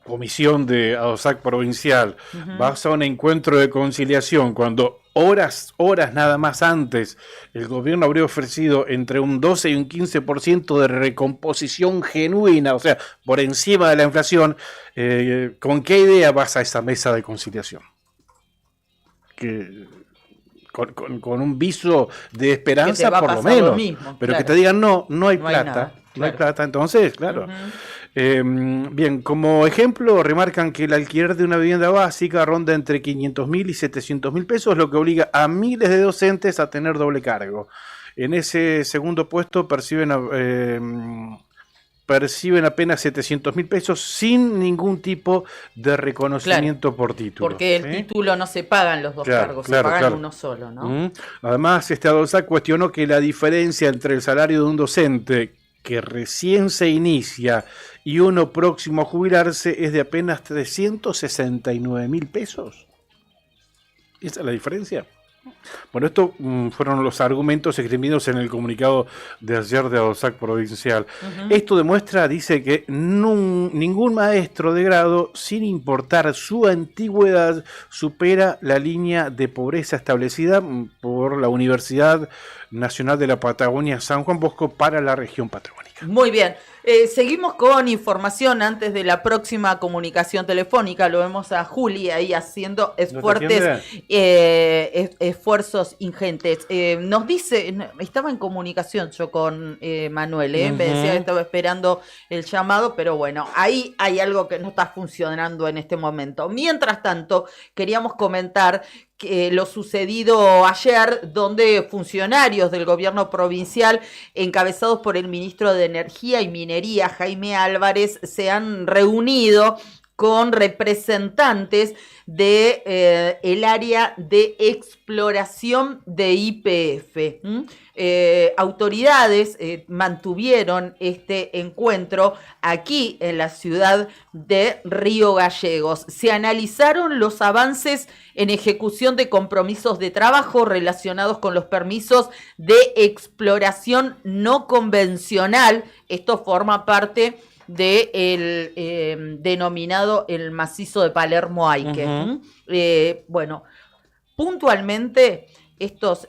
comisión de ADOSAC provincial, vas a un encuentro de conciliación cuando horas nada más antes el gobierno habría ofrecido entre un 12 y un 15% de recomposición genuina, o sea, por encima de la inflación. ¿Con qué idea vas a esa mesa de conciliación? Con un viso de esperanza, por lo menos, mismo, pero claro. Que te digan no hay plata, nada, no hay plata, entonces, claro. Bien, como ejemplo, remarcan que el alquiler de una vivienda básica ronda entre 500.000 y 700.000 pesos, lo que obliga a miles de docentes a tener doble cargo. En ese segundo puesto perciben apenas 700.000 pesos sin ningún tipo de reconocimiento por título. Porque el título no se pagan los dos cargos, se pagan uno solo, ¿no? Además, ADOSAC cuestionó que la diferencia entre el salario de un docente que recién se inicia y uno próximo a jubilarse es de apenas 369.000 pesos. ¿Esa es la diferencia? Bueno, estos fueron los argumentos esgrimidos en el comunicado de ayer de ADOSAC provincial. Esto demuestra, dice, que ningún maestro de grado, sin importar su antigüedad, supera la línea de pobreza establecida por la Universidad Nacional de la Patagonia San Juan Bosco para la región patagónica. Muy bien. Seguimos con información antes de la próxima comunicación telefónica. Lo vemos a Juli ahí haciendo esfuerzos ingentes. Nos dice, estaba en comunicación yo con Manuel, me decía que estaba esperando el llamado, pero bueno, ahí hay algo que no está funcionando en este momento. Mientras tanto, queríamos comentar lo sucedido ayer, donde funcionarios del gobierno provincial, encabezados por el ministro de Energía y Minería, Jaime Álvarez, se han reunido con representantes de el área de exploración de YPF. Autoridades mantuvieron este encuentro aquí en la ciudad de Río Gallegos. Se analizaron los avances en ejecución de compromisos de trabajo relacionados con los permisos de exploración no convencional. Esto forma parte del denominado el macizo de Palermo-Aique. Bueno, puntualmente estos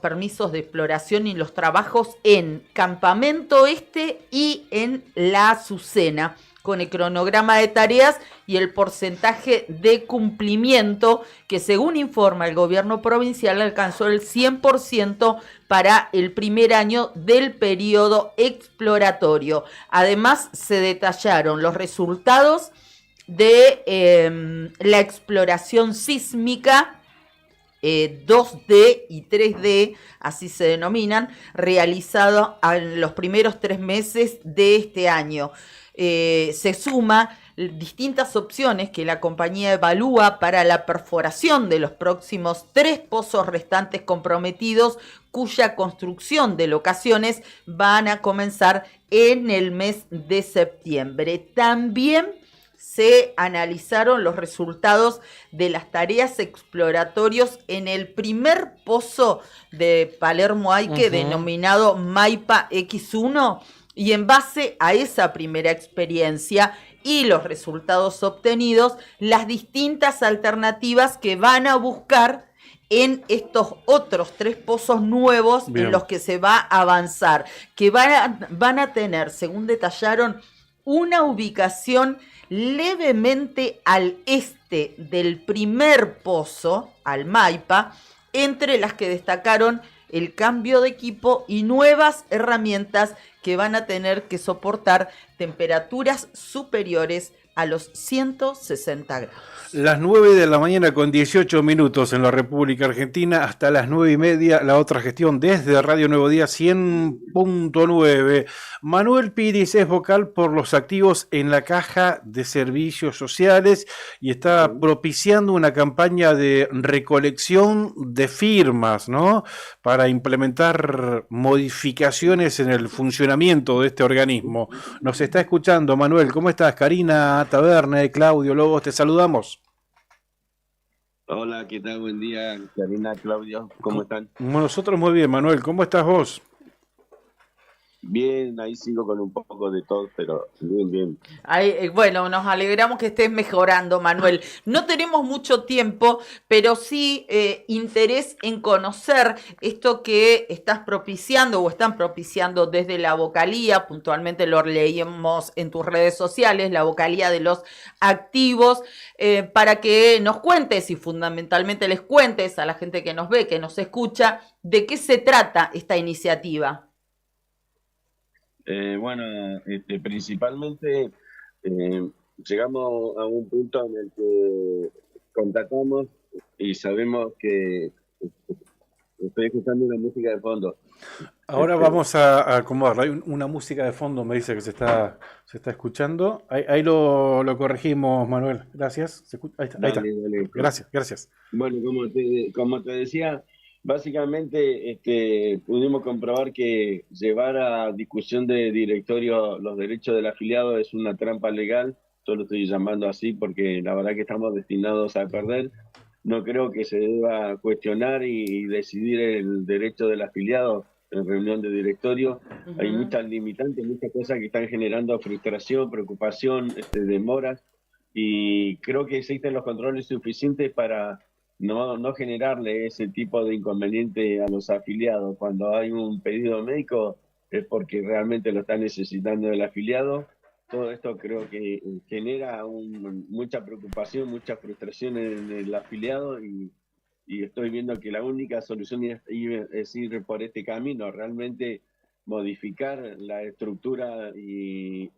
permisos de exploración y los trabajos en Campamento Este y en La Azucena, con el cronograma de tareas y el porcentaje de cumplimiento que, según informa el gobierno provincial, alcanzó el 100% para el primer año del periodo exploratorio. Además, se detallaron los resultados de la exploración sísmica 2D y 3D, así se denominan, realizado en los primeros 3 meses de este año. Se suma distintas opciones que la compañía evalúa para la perforación de los próximos 3 pozos restantes comprometidos, cuya construcción de locaciones van a comenzar en el mes de septiembre. También se analizaron los resultados de las tareas exploratorias en el primer pozo de Palermo-Aique, denominado Maipa X1, y en base a esa primera experiencia y los resultados obtenidos, las distintas alternativas que van a buscar en estos otros 3 pozos nuevos en los que se va a avanzar, que van a tener, según detallaron, una ubicación levemente al este del primer pozo, al Maipa, entre las que destacaron el cambio de equipo y nuevas herramientas que van a tener que soportar temperaturas superiores a los 160 grados. Las 9 de la mañana con 18 minutos en la República Argentina, hasta las 9:30, la otra gestión desde Radio Nuevo Día 100.9. Manuel Piris es vocal por los activos en la Caja de Servicios Sociales y está propiciando una campaña de recolección de firmas, ¿no? Para implementar modificaciones en el funcionamiento de este organismo. Nos está escuchando, Manuel. ¿Cómo estás? Karina Taberne, Claudio Lobos, te saludamos. Hola, ¿qué tal? Buen día, Karina, Claudio, ¿cómo están? Nosotros muy bien, Manuel, ¿cómo estás vos? Bien, ahí sigo con un poco de todo, pero bien, bien. Bueno, nos alegramos que estés mejorando, Manuel. No tenemos mucho tiempo, pero sí interés en conocer esto que estás propiciando o están propiciando desde la vocalía, puntualmente lo leímos en tus redes sociales, la vocalía de los activos, para que nos cuentes y fundamentalmente les cuentes a la gente que nos ve, que nos escucha, de qué se trata esta iniciativa. Bueno, principalmente llegamos a un punto en el que contactamos y sabemos que estoy escuchando una música de fondo. Ahora vamos a acomodarla. Hay una música de fondo, me dice que se está escuchando. Ahí lo corregimos, Manuel. Gracias. Ahí está. Dale. Gracias. Bueno, como te decía, básicamente pudimos comprobar que llevar a discusión de directorio los derechos del afiliado es una trampa legal. Yo lo estoy llamando así porque la verdad que estamos destinados a perder. No creo que se deba cuestionar y decidir el derecho del afiliado en reunión de directorio. Hay muchas limitantes, muchas cosas que están generando frustración, preocupación, demoras, y creo que existen los controles suficientes para no generarle ese tipo de inconveniente a los afiliados. Cuando hay un pedido médico es porque realmente lo está necesitando el afiliado. Todo esto creo que genera mucha preocupación, mucha frustración en el afiliado, y estoy viendo que la única solución es ir por este camino, realmente modificar la estructura de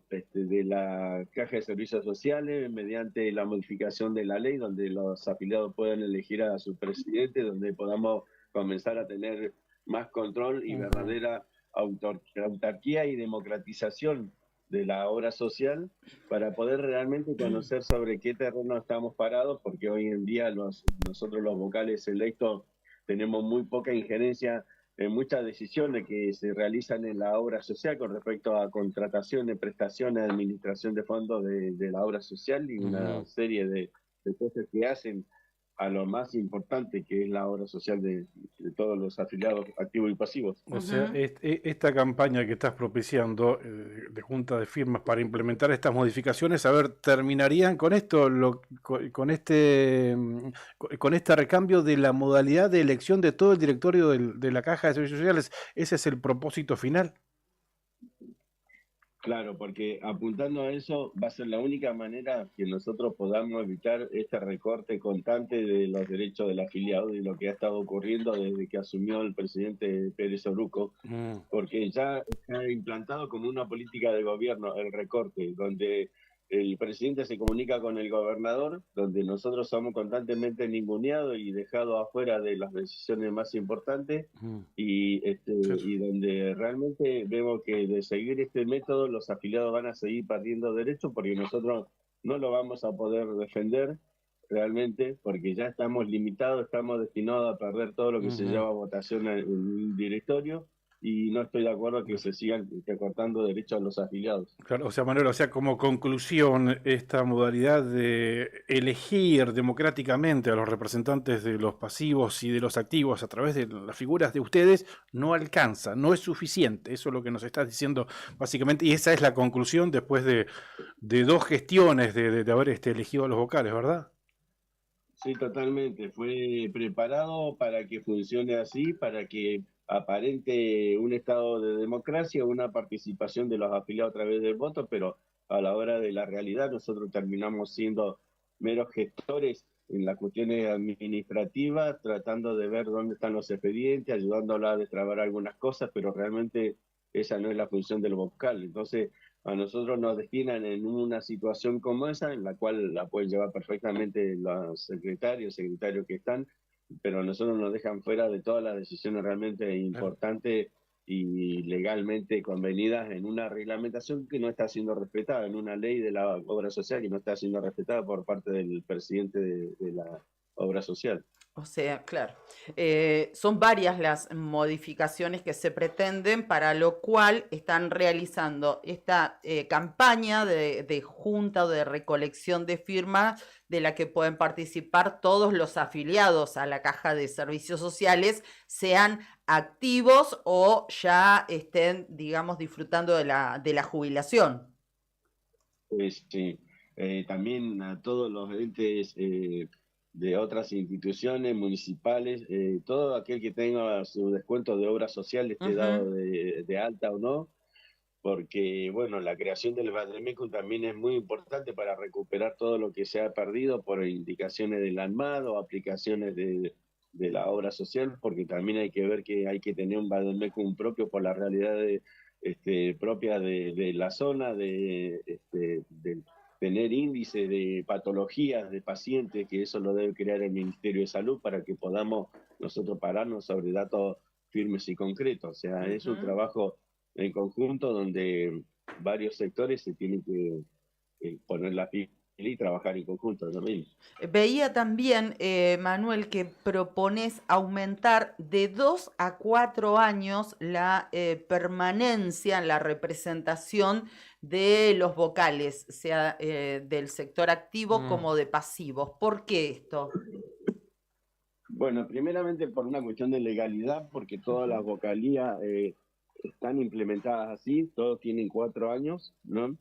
la Caja de Servicios Sociales mediante la modificación de la ley, donde los afiliados puedan elegir a su presidente, donde podamos comenzar a tener más control y verdadera autarquía y democratización de la obra social, para poder realmente conocer sobre qué terreno estamos parados, porque hoy en día nosotros los vocales electos tenemos muy poca injerencia en muchas decisiones que se realizan en la obra social con respecto a contrataciones, prestaciones, administración de fondos de la obra social y una serie de cosas que hacen a lo más importante, que es la obra social de todos los afiliados activos y pasivos. O sea, esta campaña que estás propiciando de junta de firmas para implementar estas modificaciones, a ver, ¿terminarían con esto, con este recambio de la modalidad de elección de todo el directorio de la Caja de Servicios Sociales? ¿Ese es el propósito final? Claro, porque apuntando a eso va a ser la única manera que nosotros podamos evitar este recorte constante de los derechos del afiliado y lo que ha estado ocurriendo desde que asumió el presidente Pérez Oruco, porque ya está implantado como una política de gobierno el recorte, donde el presidente se comunica con el gobernador, donde nosotros somos constantemente ninguneados y dejados afuera de las decisiones más importantes, y donde realmente vemos que de seguir este método los afiliados van a seguir perdiendo derechos, porque nosotros no lo vamos a poder defender realmente, porque ya estamos limitados, estamos destinados a perder todo lo que se lleva a votación en un directorio, y no estoy de acuerdo que se sigan recortando derechos a los afiliados. Claro, o sea, Manuel, o sea, como conclusión, esta modalidad de elegir democráticamente a los representantes de los pasivos y de los activos a través de las figuras de ustedes no alcanza, no es suficiente. Eso es lo que nos estás diciendo básicamente, y esa es la conclusión después de 2 gestiones de haber elegido a los vocales, ¿verdad? Sí, totalmente. Fue preparado para que funcione así, para que aparente un estado de democracia, una participación de los afiliados a través del voto, pero a la hora de la realidad nosotros terminamos siendo meros gestores en las cuestiones administrativas, tratando de ver dónde están los expedientes, ayudándola a destrabar algunas cosas, pero realmente esa no es la función del vocal. Entonces, a nosotros nos destinan en una situación como esa, en la cual la pueden llevar perfectamente los secretarios que están, pero a nosotros nos dejan fuera de todas las decisiones realmente importantes y legalmente convenidas en una reglamentación que no está siendo respetada, en una ley de la obra social que no está siendo respetada por parte del presidente de la obra social. O sea, claro, son varias las modificaciones que se pretenden, para lo cual están realizando esta campaña de junta o de recolección de firmas, de la que pueden participar todos los afiliados a la Caja de Servicios Sociales, sean activos o ya estén, digamos, disfrutando de la jubilación. Sí, también a todos los entes de otras instituciones municipales, todo aquel que tenga su descuento de obra social esté dado de alta o no, porque bueno, la creación del Bademecum también es muy importante para recuperar todo lo que se ha perdido por indicaciones del ANMAT o aplicaciones de la obra social, porque también hay que ver que hay que tener un Bademecum propio por la realidad propia de la zona, del tener índice de patologías de pacientes, que eso lo debe crear el Ministerio de Salud para que podamos nosotros pararnos sobre datos firmes y concretos. O sea, es un trabajo en conjunto donde varios sectores se tienen que poner la pila y trabajar en conjunto también. Veía también, Manuel, que propones aumentar de 2 a 4 años la permanencia en la representación de los vocales, sea del sector activo como de pasivos. ¿Por qué esto? Bueno, primeramente por una cuestión de legalidad, porque todas las vocalías están implementadas así, todos tienen 4 años, ¿no?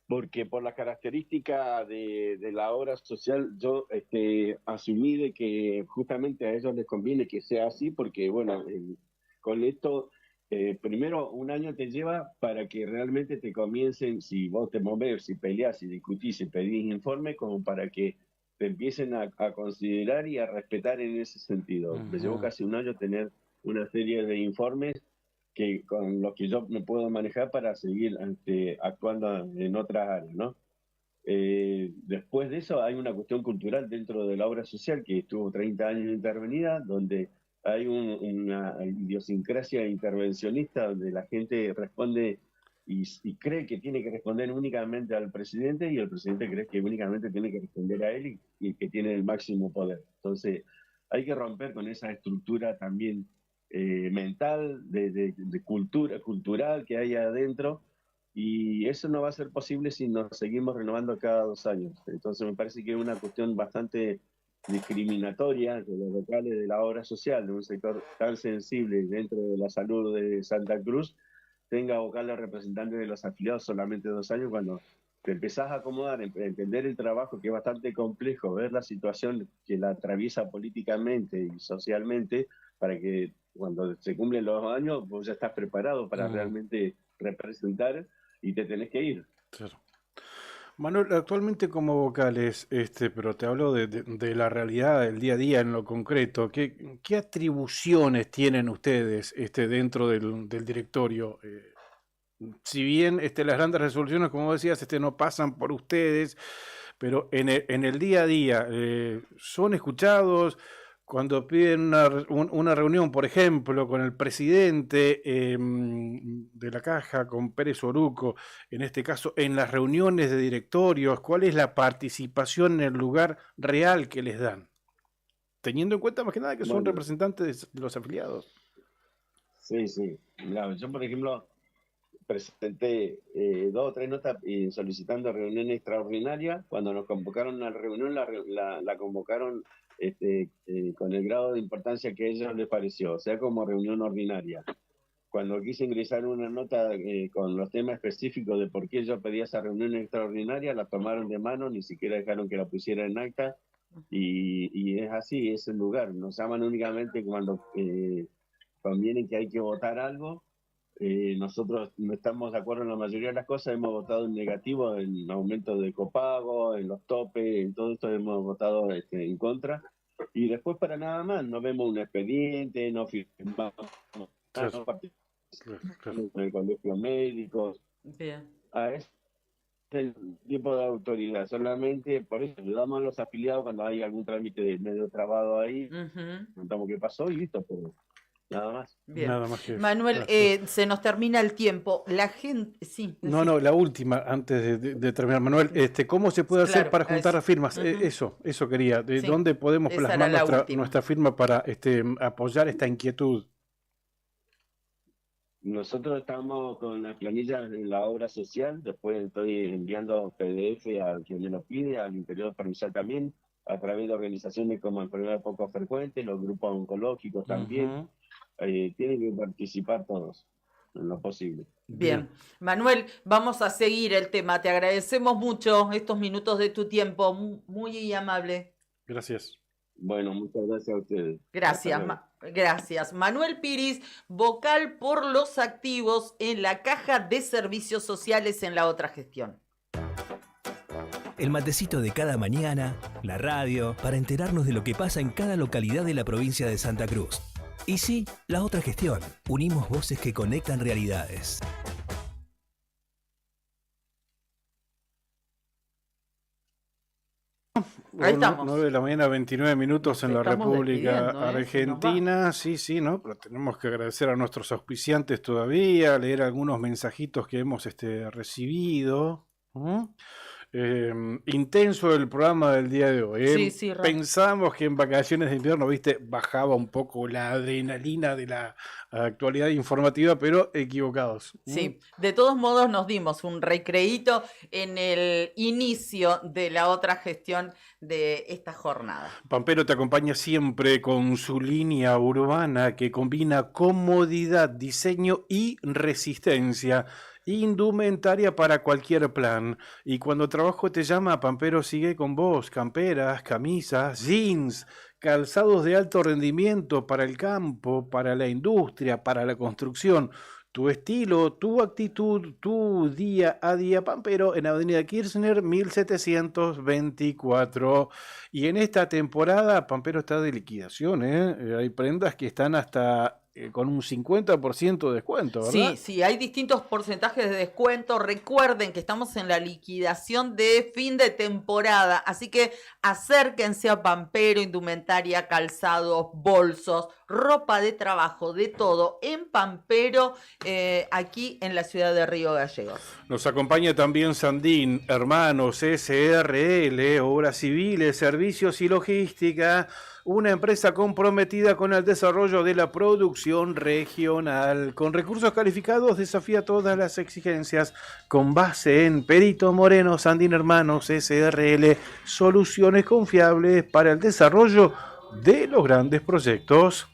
Porque por la característica de la obra social, yo asumí de que justamente a ellos les conviene que sea así, porque bueno, con esto, primero un año te lleva para que realmente te comiencen, si vos te movés, si peleás, si discutís, si pedís informe, como para que te empiecen a considerar y a respetar en ese sentido. Me llevó casi un año tener una serie de informes que con los que yo me puedo manejar para seguir actuando en otras áreas, ¿no? Después de eso hay una cuestión cultural dentro de la obra social que estuvo 30 años intervenida, donde hay una idiosincrasia intervencionista, donde la gente responde y cree que tiene que responder únicamente al presidente, y el presidente cree que únicamente tiene que responder a él y que tiene el máximo poder. Entonces hay que romper con esa estructura también mental, de cultura, cultural que hay adentro, y eso no va a ser posible si nos seguimos renovando cada 2 años. Entonces me parece que es una cuestión bastante discriminatoria de los locales de la obra social, de un sector tan sensible dentro de la salud de Santa Cruz, tenga vocales representantes de los afiliados solamente 2 años, cuando te empezás a acomodar, entender el trabajo, que es bastante complejo, ver la situación que la atraviesa políticamente y socialmente, para que cuando se cumplen los años vos ya estás preparado para realmente representar y te tenés que ir. Claro. Manuel, actualmente como vocales, pero te hablo de la realidad del día a día en lo concreto, ¿qué atribuciones tienen ustedes dentro del directorio? Si bien las grandes resoluciones, como decías, no pasan por ustedes, pero en el día a día, ¿son escuchados? Cuando piden una reunión, por ejemplo, con el presidente de la Caja, con Pérez Oruco, en este caso, en las reuniones de directorios, ¿cuál es la participación en el lugar real que les dan? Teniendo en cuenta más que nada que son representantes de los afiliados. Sí. Mirá, yo, por ejemplo, presenté 2 o 3 notas solicitando reunión extraordinaria. Cuando nos convocaron a la reunión, la convocaron con el grado de importancia que a ellos les pareció, o sea, como reunión ordinaria. Cuando quise ingresar una nota con los temas específicos de por qué yo pedía esa reunión extraordinaria, la tomaron de mano, ni siquiera dejaron que la pusiera en acta, y es así, es el lugar. Nos llaman únicamente cuando conviene que hay que votar algo, nosotros no estamos de acuerdo en la mayoría de las cosas, hemos votado en negativo en aumento de copago, en los topes, en todo esto hemos votado en contra. Y después para nada más, no vemos un expediente, no firmamos, no participamos en el colegio médico. Bien. A este tipo de autoridad, solamente por eso ayudamos a los afiliados cuando hay algún trámite medio trabado ahí, contamos qué pasó y listo, pero nada más. Bien. Nada más que Manuel, se nos termina el tiempo. La gente, sí. No, la última, antes de terminar, Manuel, ¿cómo se puede hacer para juntar las firmas? Eso quería. ¿De dónde podemos plasmar nuestra firma para apoyar esta inquietud? Nosotros estamos con las planillas en la obra social, después estoy enviando PDF a quien me lo pide, al interior provincial también, a través de organizaciones como Enfermedades Poco Frecuentes, los grupos oncológicos también. Tienen que participar todos, en lo posible. Bien. Manuel, vamos a seguir el tema. Te agradecemos mucho estos minutos de tu tiempo, muy amable. Gracias. Bueno, muchas gracias a ustedes. Gracias, gracias. Manuel Piris, vocal por los activos en la Caja de Servicios Sociales en la otra gestión. El matecito de cada mañana, la radio, para enterarnos de lo que pasa en cada localidad de la provincia de Santa Cruz. Y sí, la otra gestión. Unimos voces que conectan realidades. Ahí estamos. 9 de la mañana, 29 minutos en la República Argentina. Sí, ¿no? Pero tenemos que agradecer a nuestros auspiciantes todavía, leer algunos mensajitos que hemos recibido. Intenso el programa del día de hoy. Sí, Pensamos que en vacaciones de invierno, bajaba un poco la adrenalina de la actualidad informativa, pero equivocados. Sí, de todos modos nos dimos un recreíto en el inicio de la otra gestión de esta jornada. Pampero te acompaña siempre con su línea urbana que combina comodidad, diseño y resistencia. Indumentaria para cualquier plan. Y cuando trabajo te llama, Pampero sigue con vos. Camperas, camisas, jeans, calzados de alto rendimiento para el campo, para la industria, para la construcción. Tu estilo, tu actitud, tu día a día, Pampero, en Avenida Kirchner 1724. Y en esta temporada, Pampero está de liquidación, Hay prendas que están hasta con un 50% de descuento, ¿verdad? Sí, hay distintos porcentajes de descuento. Recuerden que estamos en la liquidación de fin de temporada, así que acérquense a Pampero, indumentaria, calzados, bolsos, ropa de trabajo, de todo, en Pampero, aquí en la ciudad de Río Gallegos. Nos acompaña también Sandín, Hermanos, SRL, Obras Civiles, Servicios y Logística, una empresa comprometida con el desarrollo de la producción regional. Con recursos calificados desafía todas las exigencias, con base en Perito Moreno, Sandín Hermanos, SRL, soluciones confiables para el desarrollo de los grandes proyectos.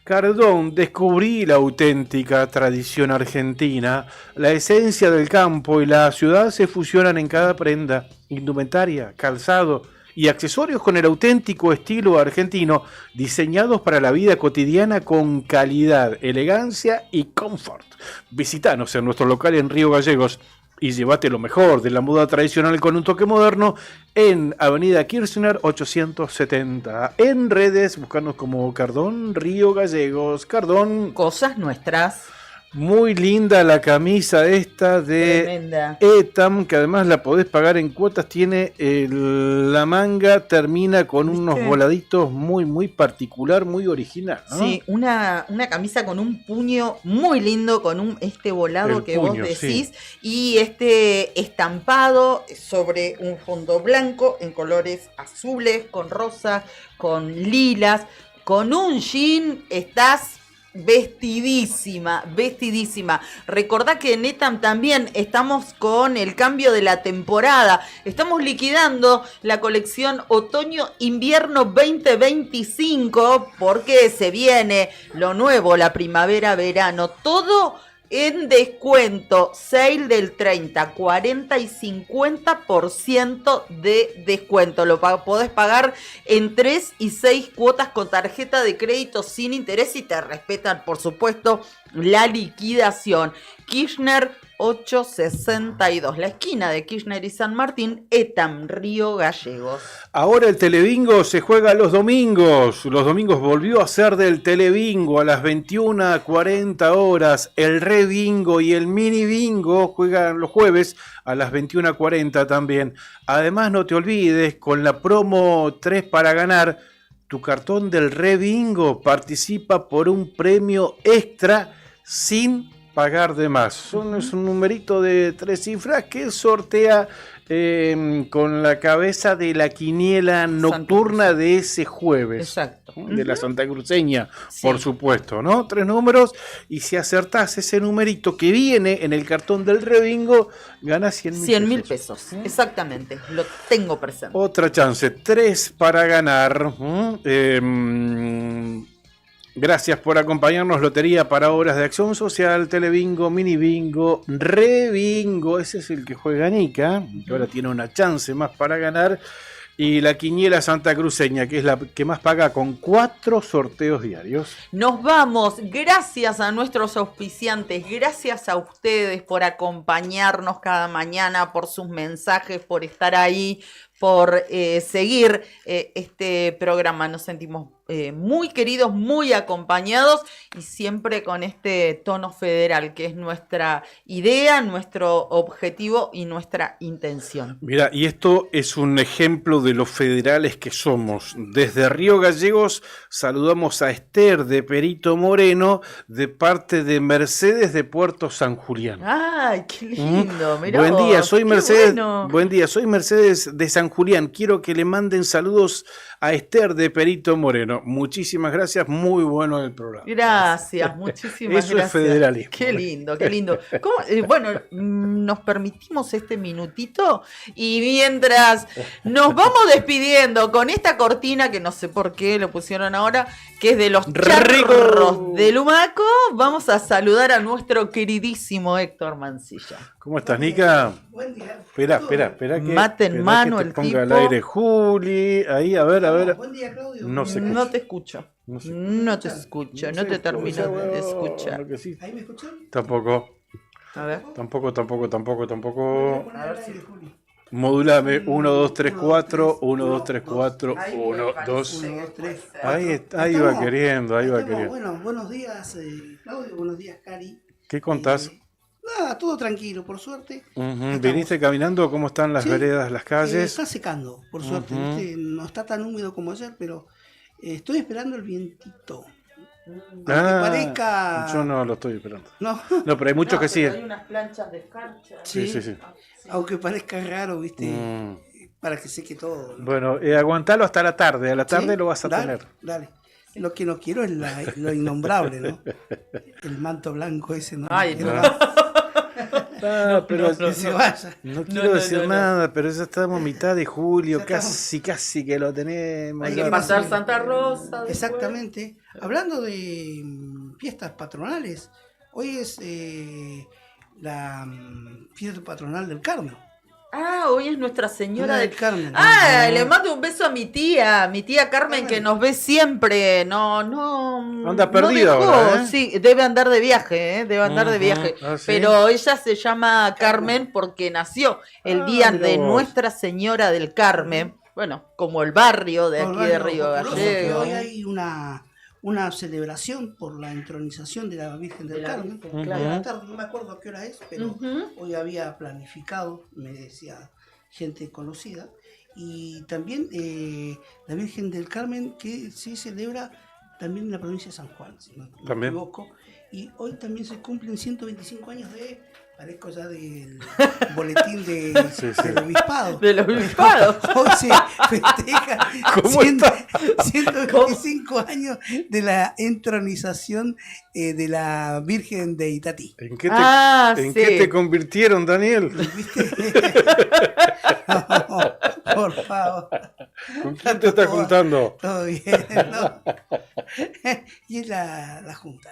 Cardón, descubrí la auténtica tradición argentina. La esencia del campo y la ciudad se fusionan en cada prenda, indumentaria, calzado y accesorios con el auténtico estilo argentino, diseñados para la vida cotidiana con calidad, elegancia y confort. Visítanos en nuestro local en Río Gallegos y llévate lo mejor de la moda tradicional con un toque moderno en Avenida Kirchner 870. En redes, buscarnos como Cardón Río Gallegos. Cardón. Cosas nuestras. Muy linda la camisa esta de Tremenda. Etam, que además la podés pagar en cuotas. Tiene la manga, termina con unos voladitos muy particular, muy original, ¿no? Sí, una camisa con un puño muy lindo, con este volado que vos decís, y estampado sobre un fondo blanco en colores azules, con rosa, con lilas, con un jean. Estás vestidísima. Recordá que en Etam también estamos con el cambio de la temporada. Estamos liquidando la colección otoño-invierno 2025 porque se viene lo nuevo, la primavera-verano. Todo en descuento, sale del 30, 40 y 50% de descuento. Lo podés pagar en 3 y 6 cuotas con tarjeta de crédito sin interés y te respetan, por supuesto, la liquidación. Kirchner 862, la esquina de Kirchner y San Martín, Etam, Río Gallegos. Ahora el Telebingo se juega los domingos. Los domingos volvió a ser del Telebingo a las 21:40 horas. El Rebingo y el Mini Bingo juegan los jueves a las 21:40 también. Además, no te olvides, con la promo 3 para ganar, tu cartón del Rebingo participa por un premio extra sin pagar de más. Es un numerito de 3 cifras que sortea con la cabeza de la quiniela nocturna de ese jueves. Exacto. De la Santa Cruceña, por supuesto, ¿no? 3 números, y si acertás ese numerito que viene en el cartón del Rebingo, ganás 100.000 pesos. Exactamente, lo tengo presente. Otra chance, 3 para ganar. Gracias por acompañarnos. Lotería para Obras de Acción Social, Telebingo, Mini Bingo, Rebingo. Ese es el que juega Nica, que ahora tiene una chance más para ganar. Y la quiniela santacruceña, que es la que más paga, con 4 sorteos diarios. Nos vamos. Gracias a nuestros auspiciantes. Gracias a ustedes por acompañarnos cada mañana, por sus mensajes, por estar ahí, por seguir este programa. Nos sentimos muy queridos, muy acompañados y siempre con este tono federal, que es nuestra idea, nuestro objetivo y nuestra intención. Mira, y esto es un ejemplo de los federales que somos. Desde Río Gallegos saludamos a Esther de Perito Moreno, de parte de Mercedes de Puerto San Julián. ¡Ay, qué lindo! Mirá Buen día, vos, soy qué Mercedes. bueno. Buen día, soy Mercedes de San Julián. Quiero que le manden saludos a Esther de Perito Moreno. Muchísimas gracias, muy bueno el programa. Gracias, muchísimas Eso gracias. es federalismo. Qué lindo, qué lindo. ¿Cómo? Bueno, nos permitimos este minutito y mientras nos vamos despidiendo con esta cortina que no sé por qué lo pusieron ahora, que es de los charros del Humaco, vamos a saludar a nuestro queridísimo Héctor Mancilla. ¿Cómo estás, Nica? Buen día. Espera que mate en mano que te el ponga tipo. al aire Juli. Ahí, a ver. Buen día, Claudio. No se No te escucho. No se No te escucho, no te termino de escuchar. ¿Ahí me escuchan? Tampoco. A ver. Tampoco. A ver si Juli. Modulame 1, 2, 3, 4, 1, 2, 3, 4, 1, 2. 1, 2, 3. Ahí va queriendo. Bueno, buenos días, Claudio. Buenos días, Cari. ¿Qué contás? Nada, todo tranquilo, por suerte. ¿Viniste caminando? ¿Cómo están las veredas, las calles? Está secando, por suerte. ¿Viste? No está tan húmedo como ayer, pero estoy esperando el vientito. Aunque parezca... Yo no lo estoy esperando. No, pero hay muchos que sí. Hay unas planchas de escarcha. Sí. Aunque parezca raro, ¿viste? Para que seque todo, ¿no? Bueno, aguantalo hasta la tarde. A la tarde lo vas a dale, tener. Dale. Lo que no quiero es lo innombrable, ¿no? El manto blanco ese, ¿no? Ay, quiero no. Pero que se vaya. No quiero decir nada, pero ya estamos a mitad de julio, casi que lo tenemos. Hay que pasar Santa Rosa. Después. Exactamente. Hablando de fiestas patronales, hoy es la fiesta patronal del Carmen. Ah, hoy es Nuestra Señora del Carmen. Le mando un beso a mi tía Carmen, que nos ve siempre. No. Anda perdida dejó. ahora, ¿eh? Sí, debe andar de viaje, ¿sí? Pero ella se llama Carmen porque nació el día de Nuestra Señora del Carmen. Bueno, como el barrio de aquí de Río Gallegos. Hoy hay una celebración por la entronización de la Virgen del Carmen. La tarde, no me acuerdo a qué hora es, pero hoy había planificado, me decía gente conocida. Y también la Virgen del Carmen, que se celebra también en la provincia de San Juan, si no me equivoco. Y hoy también se cumplen 125 años de... Parezco ya del boletín del obispado. Del obispado. Hoy se festeja 125 años de la entronización de la Virgen de Itatí. ¿En qué te convirtieron, Daniel? No, Por favor. ¿Con quién te estás juntando? Todo bien, ¿no? Y es la junta.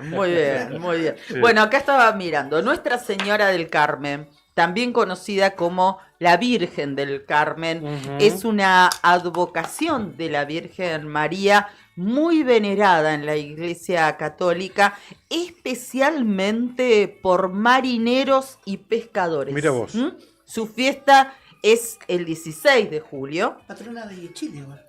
Muy bien, muy bien. Sí. Bueno, acá estaba mirando. Nuestra Señora del Carmen, también conocida como la Virgen del Carmen, es una advocación de la Virgen María muy venerada en la Iglesia Católica, especialmente por marineros y pescadores. Mira vos. Su fiesta es el 16 de julio. Patrona de Chile, igual.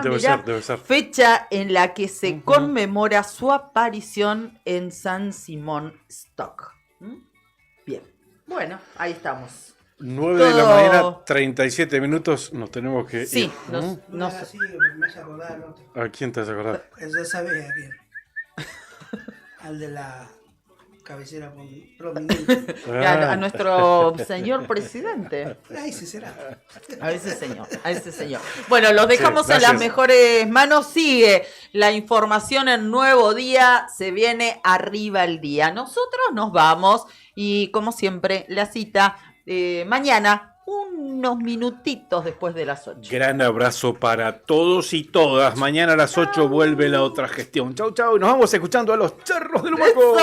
Debe ser. Fecha en la que se conmemora su aparición en San Simón Stock. Bien, bueno, ahí estamos. 9 de la mañana, 37 minutos, nos tenemos que sí, ir. No es así, me hace acordar al otro. ¿A quién te has acordado? Ya sabes a quién. Al de la cabecera prominente. A nuestro señor presidente. Ahí sí será. A ese señor. Bueno, los dejamos en las mejores manos. Sigue la información en Nuevo Día. Se viene arriba el día. Nosotros nos vamos y como siempre la cita mañana, unos minutitos después de las 8. Gran abrazo para todos y todas. Mañana a las 8 vuelve la otra gestión. Chau, chau. Y nos vamos escuchando a los charros del Humaco.